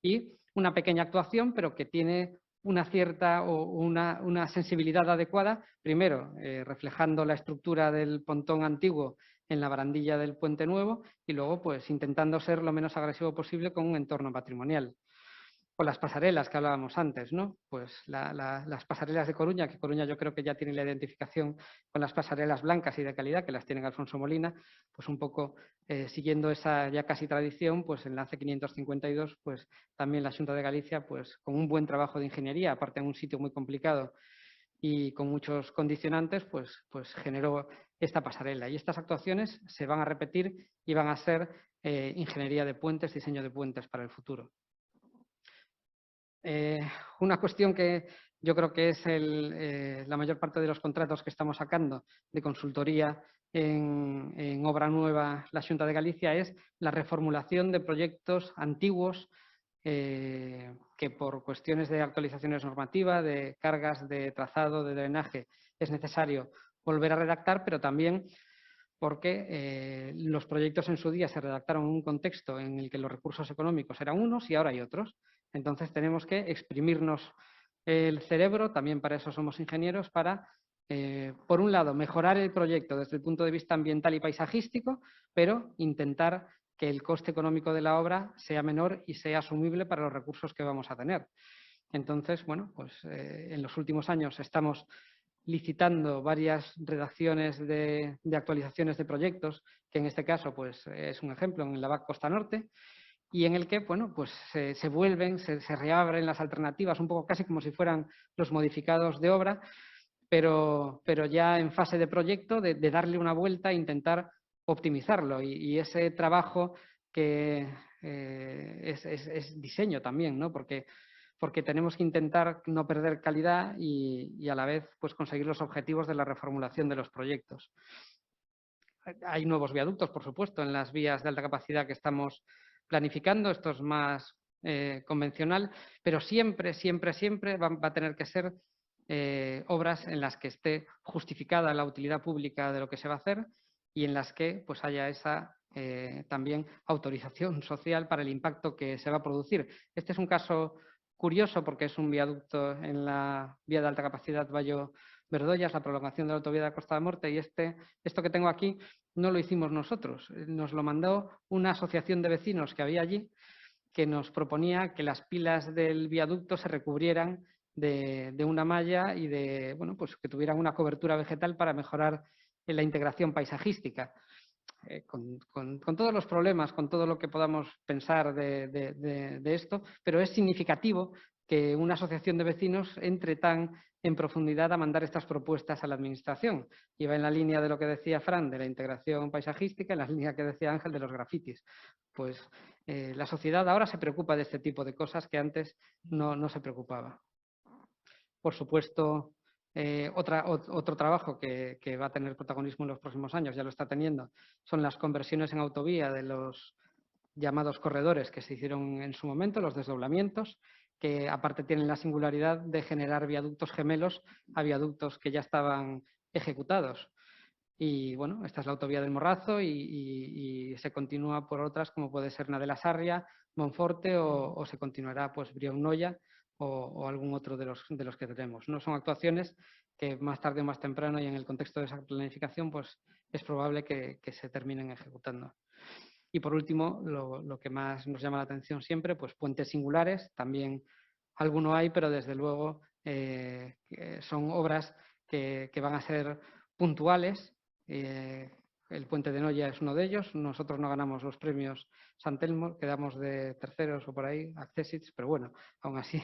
y una pequeña actuación, pero que tiene una cierta o una sensibilidad adecuada, primero reflejando la estructura del pontón antiguo en la barandilla del puente nuevo y luego pues intentando ser lo menos agresivo posible con un entorno patrimonial. O las pasarelas que hablábamos antes, ¿no? Pues las pasarelas de Coruña, que Coruña yo creo que ya tiene la identificación con las pasarelas blancas y de calidad, que las tiene Alfonso Molina, pues un poco siguiendo esa ya casi tradición, pues enlace 552, pues también la Xunta de Galicia, pues con un buen trabajo de ingeniería, aparte en un sitio muy complicado y con muchos condicionantes, pues generó esta pasarela. Y estas actuaciones se van a repetir y van a ser ingeniería de puentes, diseño de puentes para el futuro. Una cuestión que yo creo que es la mayor parte de los contratos que estamos sacando de consultoría en obra nueva la Xunta de Galicia es la reformulación de proyectos antiguos que por cuestiones de actualizaciones normativas, de cargas de trazado, de drenaje, es necesario volver a redactar, pero también porque los proyectos en su día se redactaron en un contexto en el que los recursos económicos eran unos y ahora hay otros. Entonces tenemos que exprimirnos el cerebro, también para eso somos ingenieros, para, por un lado, mejorar el proyecto desde el punto de vista ambiental y paisajístico, pero intentar que el coste económico de la obra sea menor y sea asumible para los recursos que vamos a tener. Entonces, bueno, pues en los últimos años estamos licitando varias redacciones de actualizaciones de proyectos, que en este caso pues, es un ejemplo en la BAC Costa Norte, y en el que bueno, pues, se vuelven, se reabren las alternativas, un poco casi como si fueran los modificados de obra, pero ya en fase de proyecto, de darle una vuelta e intentar optimizarlo. Y ese trabajo que es diseño también, ¿no? Porque tenemos que intentar no perder calidad y a la vez pues, conseguir los objetivos de la reformulación de los proyectos. Hay nuevos viaductos, por supuesto, en las vías de alta capacidad que estamos planificando. Esto es más convencional, pero siempre va a tener que ser obras en las que esté justificada la utilidad pública de lo que se va a hacer y en las que pues, haya esa también autorización social para el impacto que se va a producir. Este es un caso curioso porque es un viaducto en la vía de alta capacidad Bayo-Verdoya, la prolongación de la autovía de la Costa de Morte, y esto que tengo aquí no lo hicimos nosotros, nos lo mandó una asociación de vecinos que había allí que nos proponía que las pilas del viaducto se recubrieran de una malla y bueno, pues que tuvieran una cobertura vegetal para mejorar la integración paisajística. Con todos los problemas, con todo lo que podamos pensar de esto, pero es significativo que una asociación de vecinos entre tan en profundidad a mandar estas propuestas a la Administración. Y va en la línea de lo que decía Fran, de la integración paisajística, en la línea que decía Ángel, de los grafitis. Pues la sociedad ahora se preocupa de este tipo de cosas que antes no se preocupaba. Por supuesto, otro trabajo que va a tener protagonismo en los próximos años, ya lo está teniendo, son las conversiones en autovía de los llamados corredores que se hicieron en su momento, los desdoblamientos, que aparte tienen la singularidad de generar viaductos gemelos a viaductos que ya estaban ejecutados. Y bueno, esta es la autovía del Morrazo y se continúa por otras como puede ser la de la Sarria, Monforte o se continuará pues Brión-Noya o algún otro de los que tenemos. No son actuaciones que más tarde o más temprano y en el contexto de esa planificación pues es probable que se terminen ejecutando. Y por último, lo que más nos llama la atención siempre, pues puentes singulares, también alguno hay, pero desde luego son obras que van a ser puntuales. El puente de Noya es uno de ellos. Nosotros no ganamos los premios San Telmo, quedamos de terceros o por ahí, Accessits, pero bueno, aún así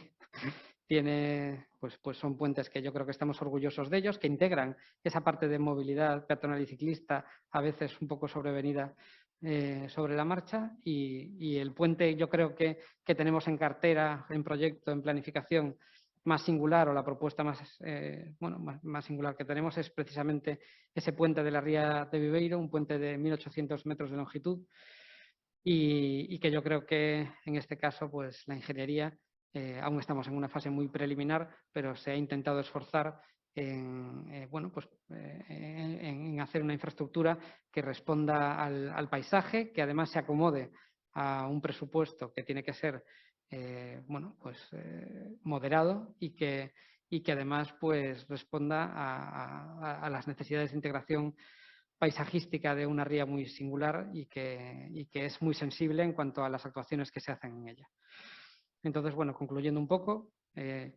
pues son puentes que yo creo que estamos orgullosos de ellos, que integran esa parte de movilidad peatonal y ciclista, a veces un poco sobrevenida sobre la marcha, y el puente yo creo que tenemos en cartera, en proyecto, en planificación, más singular o la propuesta más singular que tenemos es precisamente ese puente de la Ría de Viveiro, un puente de 1.800 metros de longitud y que yo creo que en este caso pues la ingeniería, aún estamos en una fase muy preliminar, pero se ha intentado esforzar en hacer una infraestructura que responda al paisaje, que además se acomode a un presupuesto que tiene que ser moderado y que además pues responda a las necesidades de integración paisajística de una ría muy singular y que es muy sensible en cuanto a las actuaciones que se hacen en ella. Entonces, bueno, concluyendo un poco,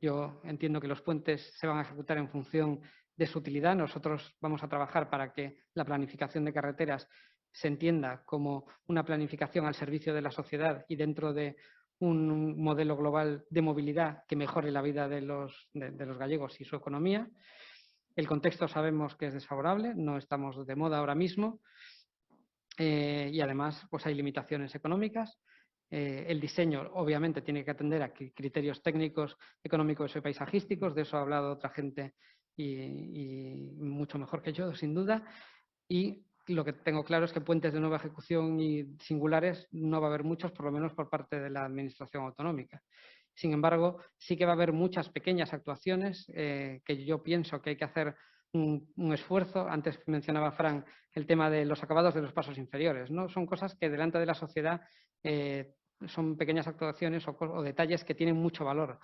yo entiendo que los puentes se van a ejecutar en función de su utilidad. Nosotros vamos a trabajar para que la planificación de carreteras se entienda como una planificación al servicio de la sociedad y dentro de un modelo global de movilidad que mejore la vida de los gallegos y su economía. El contexto sabemos que es desfavorable, no estamos de moda ahora mismo y además pues hay limitaciones económicas. El diseño obviamente tiene que atender a criterios técnicos, económicos y paisajísticos, de eso ha hablado otra gente y mucho mejor que yo, sin duda. Y lo que tengo claro es que puentes de nueva ejecución y singulares no va a haber muchos, por lo menos por parte de la Administración autonómica. Sin embargo, sí que va a haber muchas pequeñas actuaciones que yo pienso que hay que hacer un esfuerzo. Antes mencionaba Fran el tema de los acabados de los pasos inferiores, ¿no? Son cosas que delante de la sociedad son pequeñas actuaciones o detalles que tienen mucho valor.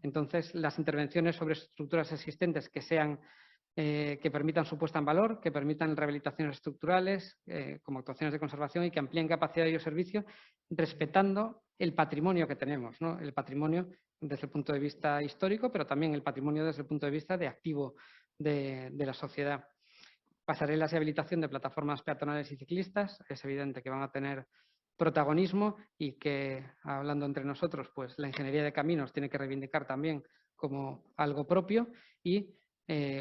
Entonces, las intervenciones sobre estructuras existentes que permitan su puesta en valor, que permitan rehabilitaciones estructurales como actuaciones de conservación y que amplíen capacidad y servicio respetando el patrimonio que tenemos, ¿no? El patrimonio desde el punto de vista histórico, pero también el patrimonio desde el punto de vista de activo de la sociedad. Pasarelas y habilitación de plataformas peatonales y ciclistas, es evidente que van a tener protagonismo y que, hablando entre nosotros, pues la ingeniería de caminos tiene que reivindicar también como algo propio, y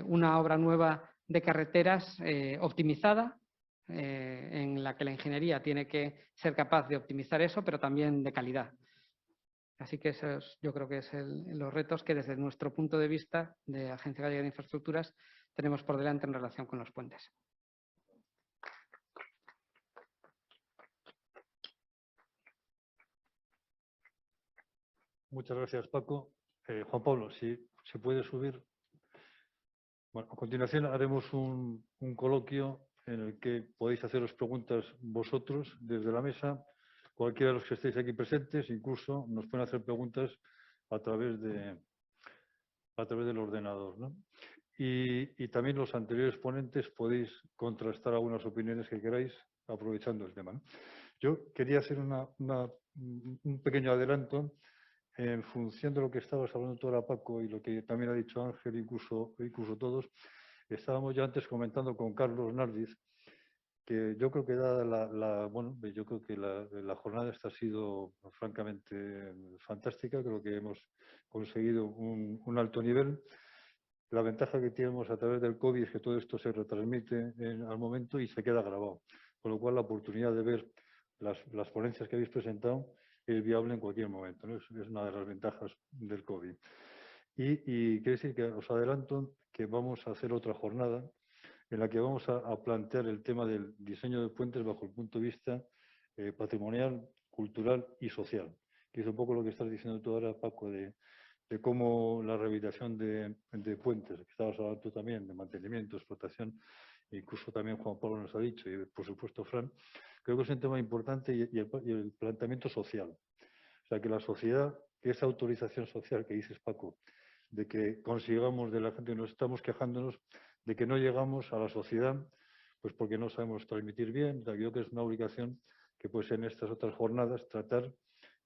una obra nueva de carreteras optimizada, en la que la ingeniería tiene que ser capaz de optimizar eso, pero también de calidad. Así que esos yo creo que son los retos que desde nuestro punto de vista de Agencia Gallega de Infraestructuras tenemos por delante en relación con los puentes. Muchas gracias, Paco. Juan Pablo, si puede subir. Bueno, a continuación haremos un coloquio en el que podéis haceros preguntas vosotros desde la mesa, cualquiera de los que estéis aquí presentes, incluso nos pueden hacer preguntas a través del ordenador, ¿no? Y también los anteriores ponentes podéis contrastar algunas opiniones que queráis aprovechando el tema, ¿no? Yo quería hacer un pequeño adelanto en función de lo que estabas hablando tú ahora, Paco, y lo que también ha dicho Ángel, incluso todos. Estábamos ya antes comentando con Carlos Nardiz que yo creo que yo creo que la jornada esta ha sido francamente fantástica. Creo que hemos conseguido un alto nivel. La ventaja que tenemos a través del COVID es que todo esto se retransmite al momento y se queda grabado, con lo cual la oportunidad de ver las ponencias que habéis presentado es viable en cualquier momento, ¿no? Es una de las ventajas del COVID. Y quiere decir que os adelanto que vamos a hacer otra jornada en la que vamos a plantear el tema del diseño de puentes bajo el punto de vista patrimonial, cultural y social, que es un poco lo que estás diciendo tú ahora, Paco, de cómo la rehabilitación de puentes, que estabas hablando tú también, de mantenimiento, explotación, incluso también Juan Pablo nos ha dicho, y por supuesto Fran, creo que es un tema importante y el planteamiento social. O sea, que la sociedad, que esa autorización social que dices, Paco, de que consigamos de la gente, nos estamos quejándonos de que no llegamos a la sociedad, pues porque no sabemos transmitir bien. O sea, creo que es una obligación que pues en estas otras jornadas tratar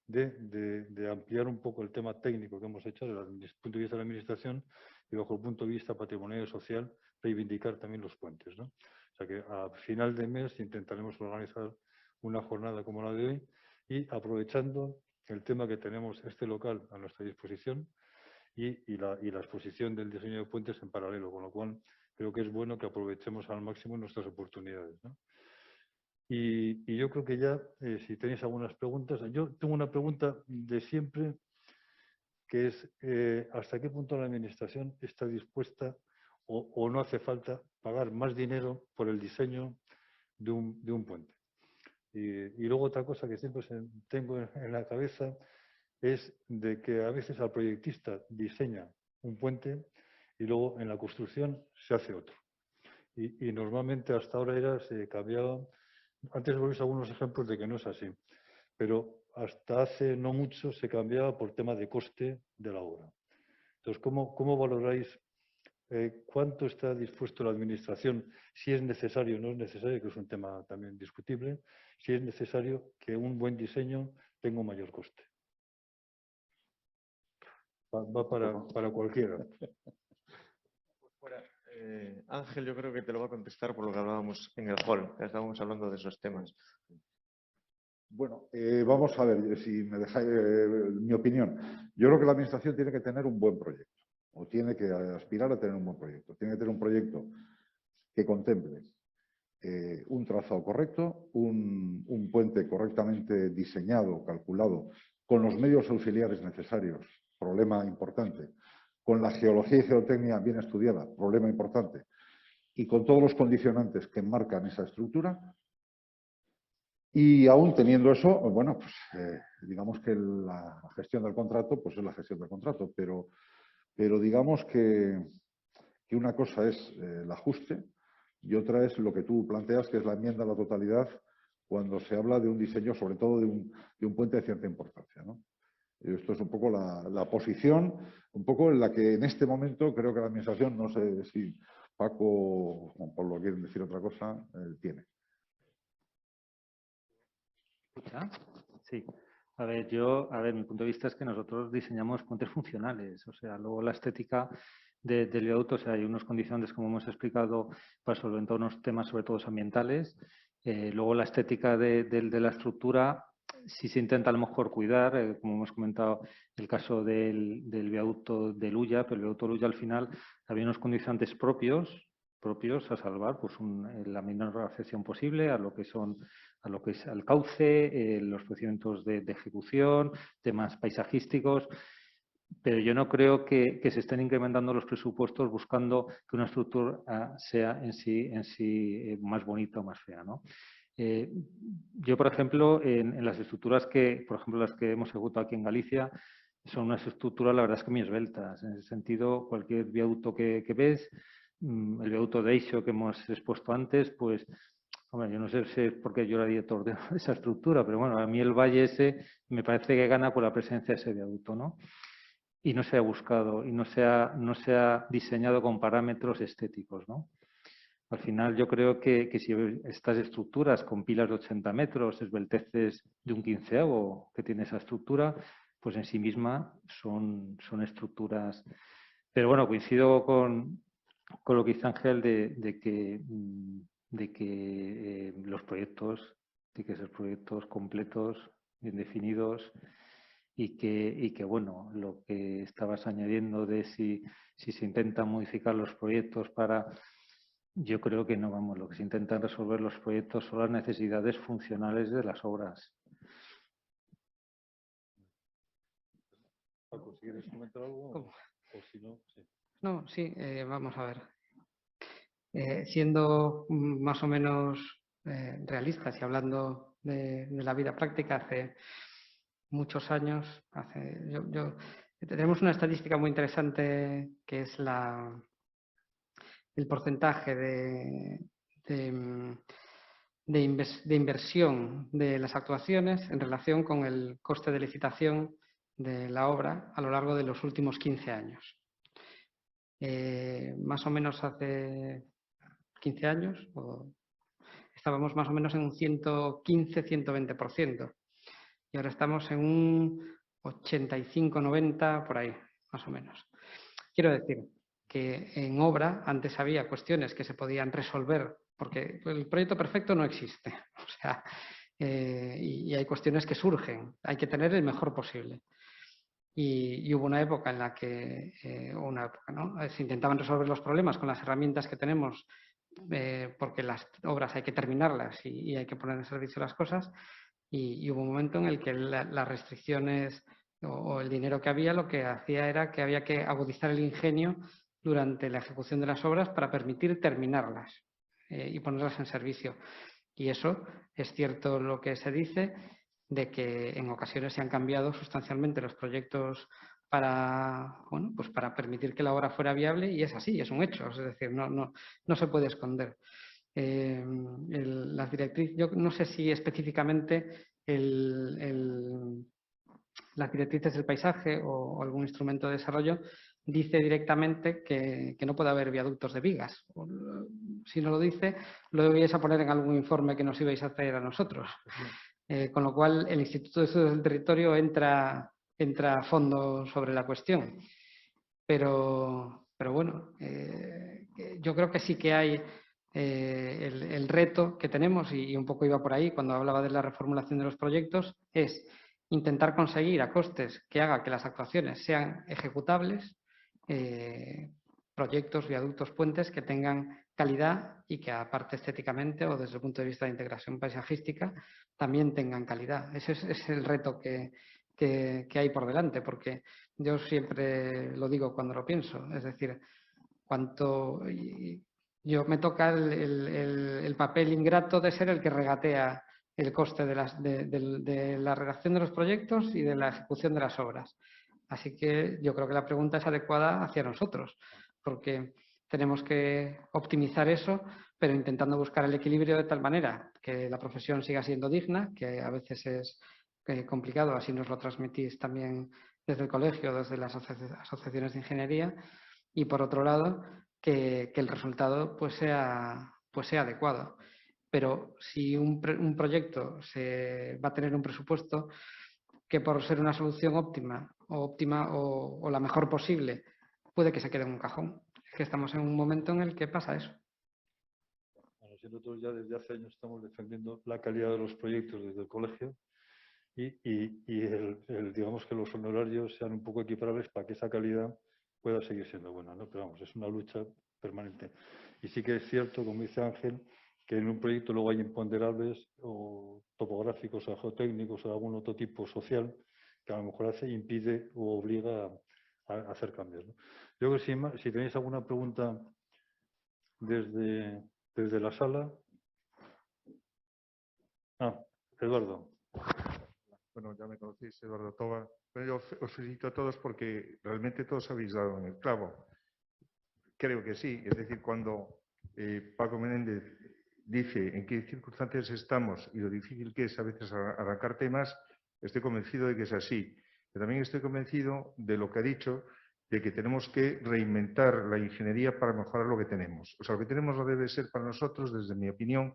de ampliar un poco el tema técnico que hemos hecho desde el punto de vista de la administración y bajo el punto de vista patrimonial y social, reivindicar también los puentes, ¿no? O sea que a final de mes intentaremos organizar una jornada como la de hoy y aprovechando el tema que tenemos este local a nuestra disposición y la exposición del diseño de puentes en paralelo, con lo cual creo que es bueno que aprovechemos al máximo nuestras oportunidades, ¿no? Y yo creo que ya, si tenéis algunas preguntas, yo tengo una pregunta de siempre, que es ¿hasta qué punto la Administración está dispuesta o no hace falta pagar más dinero por el diseño de un puente? Y luego otra cosa que siempre tengo en la cabeza es de que a veces al proyectista diseña un puente y luego en la construcción se hace otro. Y normalmente hasta ahora se cambiaba. Antes he visto algunos ejemplos de que no es así, pero hasta hace no mucho se cambiaba por tema de coste de la obra. Entonces, ¿cómo valoráis cuánto está dispuesto la Administración, si es necesario o no es necesario, que es un tema también discutible, si es necesario que un buen diseño tenga un mayor coste? Va para cualquiera. Ángel, yo creo que te lo va a contestar por lo que hablábamos en el hall, que estábamos hablando de esos temas. Bueno, vamos a ver, si me dejáis mi opinión. Yo creo que la Administración tiene que tener un buen proyecto, o tiene que aspirar a tener un buen proyecto. Tiene que tener un proyecto que contemple un trazado correcto, un puente correctamente diseñado, calculado, con los medios auxiliares necesarios, problema importante, con la geología y geotecnia bien estudiada, problema importante, y con todos los condicionantes que marcan esa estructura. Y aún teniendo eso, bueno, pues digamos que la gestión del contrato, pues es la gestión del contrato, pero digamos que una cosa es el ajuste y otra es lo que tú planteas, que es la enmienda a la totalidad, cuando se habla de un diseño, sobre todo de un puente de cierta importancia, ¿no? Esto es un poco la posición, un poco en la que en este momento creo que la Administración, no sé si Paco o Juan Pablo quieren decir otra cosa, tiene. Sí. A ver, mi punto de vista es que nosotros diseñamos puentes funcionales, o sea, luego la estética del viaducto. O sea, hay unos condicionantes, como hemos explicado, para solventar unos temas sobre todo ambientales. Luego la estética de la estructura, si se intenta a lo mejor cuidar, como hemos comentado, el caso del viaducto de Luya, pero el viaducto de Luya al final había unos condicionantes propios a salvar, pues la menor afección posible a lo que es al cauce, los procedimientos de ejecución, temas paisajísticos. Pero yo no creo que se estén incrementando los presupuestos buscando que una estructura sea en sí más bonita o más fea, ¿no? Yo, por ejemplo, en las estructuras por ejemplo, las que hemos ejecutado aquí en Galicia, son unas estructuras, la verdad es que muy esbeltas. En ese sentido, cualquier viaducto que ves, el viaducto de Eixo que hemos expuesto antes, pues, hombre, yo no sé si es porque yo era director de esa estructura, pero bueno, a mí el valle ese me parece que gana por la presencia de ese viaducto, ¿no? Y no se ha buscado y no se ha diseñado con parámetros estéticos, ¿no? Al final yo creo que si estas estructuras con pilas de 80 metros, esbelteces de un quinceavo que tiene esa estructura, pues en sí misma son estructuras. Pero bueno, coincido con lo que dice Ángel de que los proyectos tienen que ser proyectos completos, bien definidos y que bueno, lo que estabas añadiendo de si se intentan modificar los proyectos para... Yo creo que no, vamos, lo que se intenta resolver los proyectos son las necesidades funcionales de las obras. Paco, ¿quieres comentar algo? ¿Cómo? O si no, sí. No, sí, vamos a ver. Siendo más o menos realistas y hablando de la vida práctica, hace muchos años, tenemos una estadística muy interesante que es el porcentaje de inversión de las actuaciones en relación con el coste de licitación de la obra a lo largo de los últimos 15 años. Más o menos hace 15 años estábamos más o menos en un 115-120%. Y ahora estamos en un 85-90%, por ahí, más o menos. Quiero decir que en obra antes había cuestiones que se podían resolver, porque el proyecto perfecto no existe. O sea, y hay cuestiones que surgen. Hay que tener el mejor posible. Y hubo una época en la que ¿no? Se intentaban resolver los problemas con las herramientas que tenemos, porque las obras hay que terminarlas y hay que poner en servicio las cosas. Y hubo un momento en el que las restricciones o el dinero que había lo que hacía era que había que agudizar el ingenio durante la ejecución de las obras para permitir terminarlas y ponerlas en servicio. Y eso es cierto lo que se dice, de que en ocasiones se han cambiado sustancialmente los proyectos para permitir que la obra fuera viable, y es así, es un hecho, es decir, no se puede esconder. Las directrices, yo no sé si específicamente las directrices del paisaje o algún instrumento de desarrollo dice directamente que no puede haber viaductos de vigas. Si no lo dice, lo vais a poner en algún informe que nos ibais a hacer a nosotros. Con lo cual, el Instituto de Estudios del Territorio entra a fondo sobre la cuestión. Pero bueno, yo creo que sí que hay el reto que tenemos, y un poco iba por ahí cuando hablaba de la reformulación de los proyectos, es intentar conseguir a costes que haga que las actuaciones sean ejecutables, proyectos, viaductos, puentes que tengan calidad y que aparte estéticamente o desde el punto de vista de integración paisajística también tengan calidad. Ese es el reto que hay por delante, porque yo siempre lo digo cuando lo pienso, es decir, yo me toca el papel ingrato de ser el que regatea el coste de la redacción de los proyectos y de la ejecución de las obras. Así que yo creo que la pregunta es adecuada hacia nosotros, porque tenemos que optimizar eso, pero intentando buscar el equilibrio de tal manera que la profesión siga siendo digna, que a veces es complicado, así nos lo transmitís también desde el colegio, desde las asociaciones de ingeniería, y por otro lado, que el resultado pues sea adecuado. Pero si un proyecto va a tener un presupuesto que por ser una solución óptima o la mejor posible puede que se quede en un cajón. Es que estamos en un momento en el que pasa eso. Bueno, si nosotros ya desde hace años estamos defendiendo la calidad de los proyectos desde el colegio y digamos que los honorarios sean un poco equiparables para que esa calidad pueda seguir siendo buena, ¿no? Pero vamos, es una lucha permanente. Y sí que es cierto, como dice Ángel, que en un proyecto luego hay imponderables o topográficos o geotécnicos o algún otro tipo social que a lo mejor impide o obliga a hacer cambios, ¿no? Yo creo que si tenéis alguna pregunta desde la sala. Eduardo. Bueno, ya me conocéis, Eduardo Toba. Pero yo os felicito a todos porque realmente todos habéis dado en el clavo. Creo que sí. Es decir, cuando Paco Menéndez dice en qué circunstancias estamos y lo difícil que es a veces arrancar temas, estoy convencido de que es así. Pero también estoy convencido de lo que ha dicho, de que tenemos que reinventar la ingeniería para mejorar lo que tenemos. O sea, lo que tenemos no debe ser para nosotros, desde mi opinión,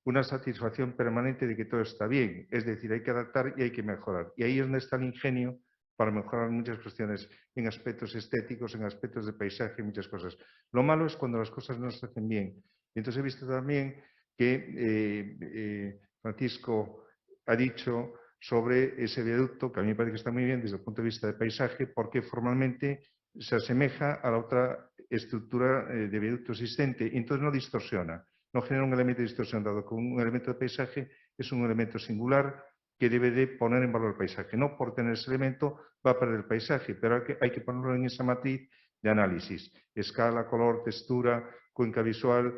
una satisfacción permanente de que todo está bien. Es decir, hay que adaptar y hay que mejorar. Y ahí es donde está el ingenio para mejorar muchas cuestiones en aspectos estéticos, en aspectos de paisaje, muchas cosas. Lo malo es cuando las cosas no se hacen bien. Y entonces he visto también que Francisco ha dicho sobre ese viaducto, que a mí me parece que está muy bien desde el punto de vista de paisaje, porque formalmente se asemeja a la otra estructura de viaducto existente y entonces no distorsiona. No genera un elemento de distorsión, dado que un elemento de paisaje es un elemento singular que debe de poner en valor el paisaje. No por tener ese elemento va a perder el paisaje, pero hay que ponerlo en esa matriz de análisis. Escala, color, textura, cuenca visual,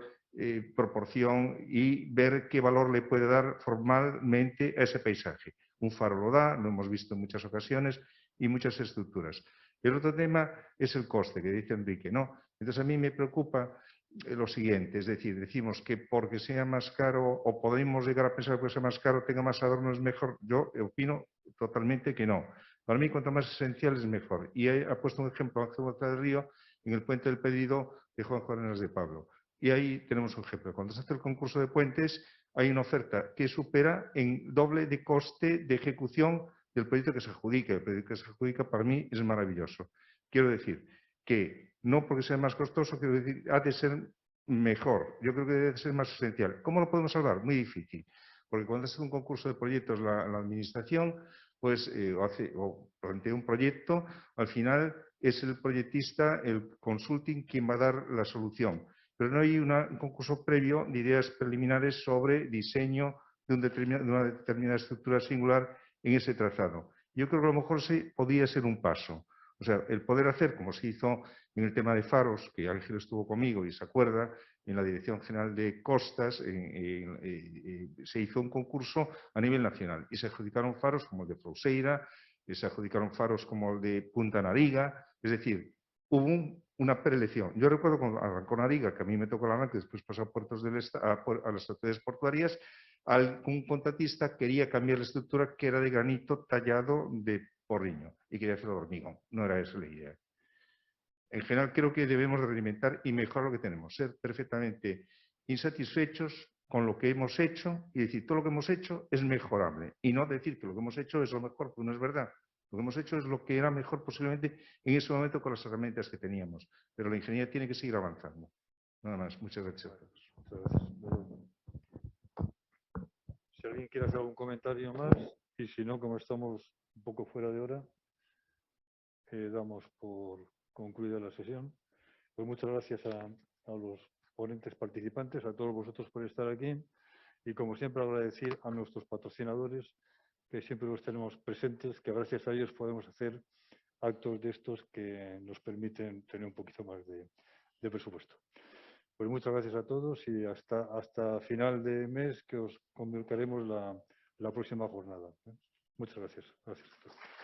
proporción y ver qué valor le puede dar formalmente a ese paisaje. Un faro lo da, lo hemos visto en muchas ocasiones, y muchas estructuras. El otro tema es el coste, que dice Enrique, ¿no? Entonces a mí me preocupa lo siguiente, es decir, decimos que porque sea más caro o podemos llegar a pensar que porque sea más caro tenga más adorno es mejor. Yo opino totalmente que no. Para mí cuanto más esencial es mejor. Y ha puesto un ejemplo Ángel González del Río en el puente del Pedido de Juanjo Arenas de Pablo. Y ahí tenemos un ejemplo. Cuando se hace el concurso de puentes hay una oferta que supera en doble de coste de ejecución del proyecto que se adjudica. El proyecto que se adjudica para mí es maravilloso. Quiero decir que no porque sea más costoso, quiero decir, ha de ser mejor. Yo creo que debe ser más esencial. ¿Cómo lo podemos salvar? Muy difícil. Porque cuando hace un concurso de proyectos la administración, pues o plantea un proyecto, al final es el proyectista, el consulting, quien va a dar la solución. Pero no hay un concurso previo de ideas preliminares sobre diseño de una determinada estructura singular en ese trazado. Yo creo que a lo mejor sí podría ser un paso. O sea, el poder hacer, como se hizo en el tema de faros, que Ángel estuvo conmigo y se acuerda, en la Dirección General de Costas se hizo un concurso a nivel nacional y se adjudicaron faros como el de Frouseira, se adjudicaron faros como el de Punta Nariga, es decir, hubo una preelección. Yo recuerdo cuando arrancó Nariga, que a mí me tocó la mano, que después pasó a Puertos a las autoridades portuarias, un contratista quería cambiar la estructura que era de granito tallado de porriño y quería hacerlo de hormigón. No era esa la idea. En general creo que debemos realimentar y mejorar lo que tenemos, ser perfectamente insatisfechos con lo que hemos hecho y decir todo lo que hemos hecho es mejorable y no decir que lo que hemos hecho es lo mejor, porque no es verdad. Lo que hemos hecho es lo que era mejor posiblemente en ese momento con las herramientas que teníamos, pero la ingeniería tiene que seguir avanzando. Nada más, muchas gracias a todos. Muchas gracias. Si alguien quiere hacer algún comentario más, y si no, como estamos un poco fuera de hora, damos por concluida la sesión. Pues muchas gracias a los ponentes participantes, a todos vosotros por estar aquí y como siempre agradecer a nuestros patrocinadores que siempre los tenemos presentes, que gracias a ellos podemos hacer actos de estos que nos permiten tener un poquito más de presupuesto. Pues muchas gracias a todos y hasta final de mes que os convocaremos la próxima jornada. Muchas gracias. Gracias a todos.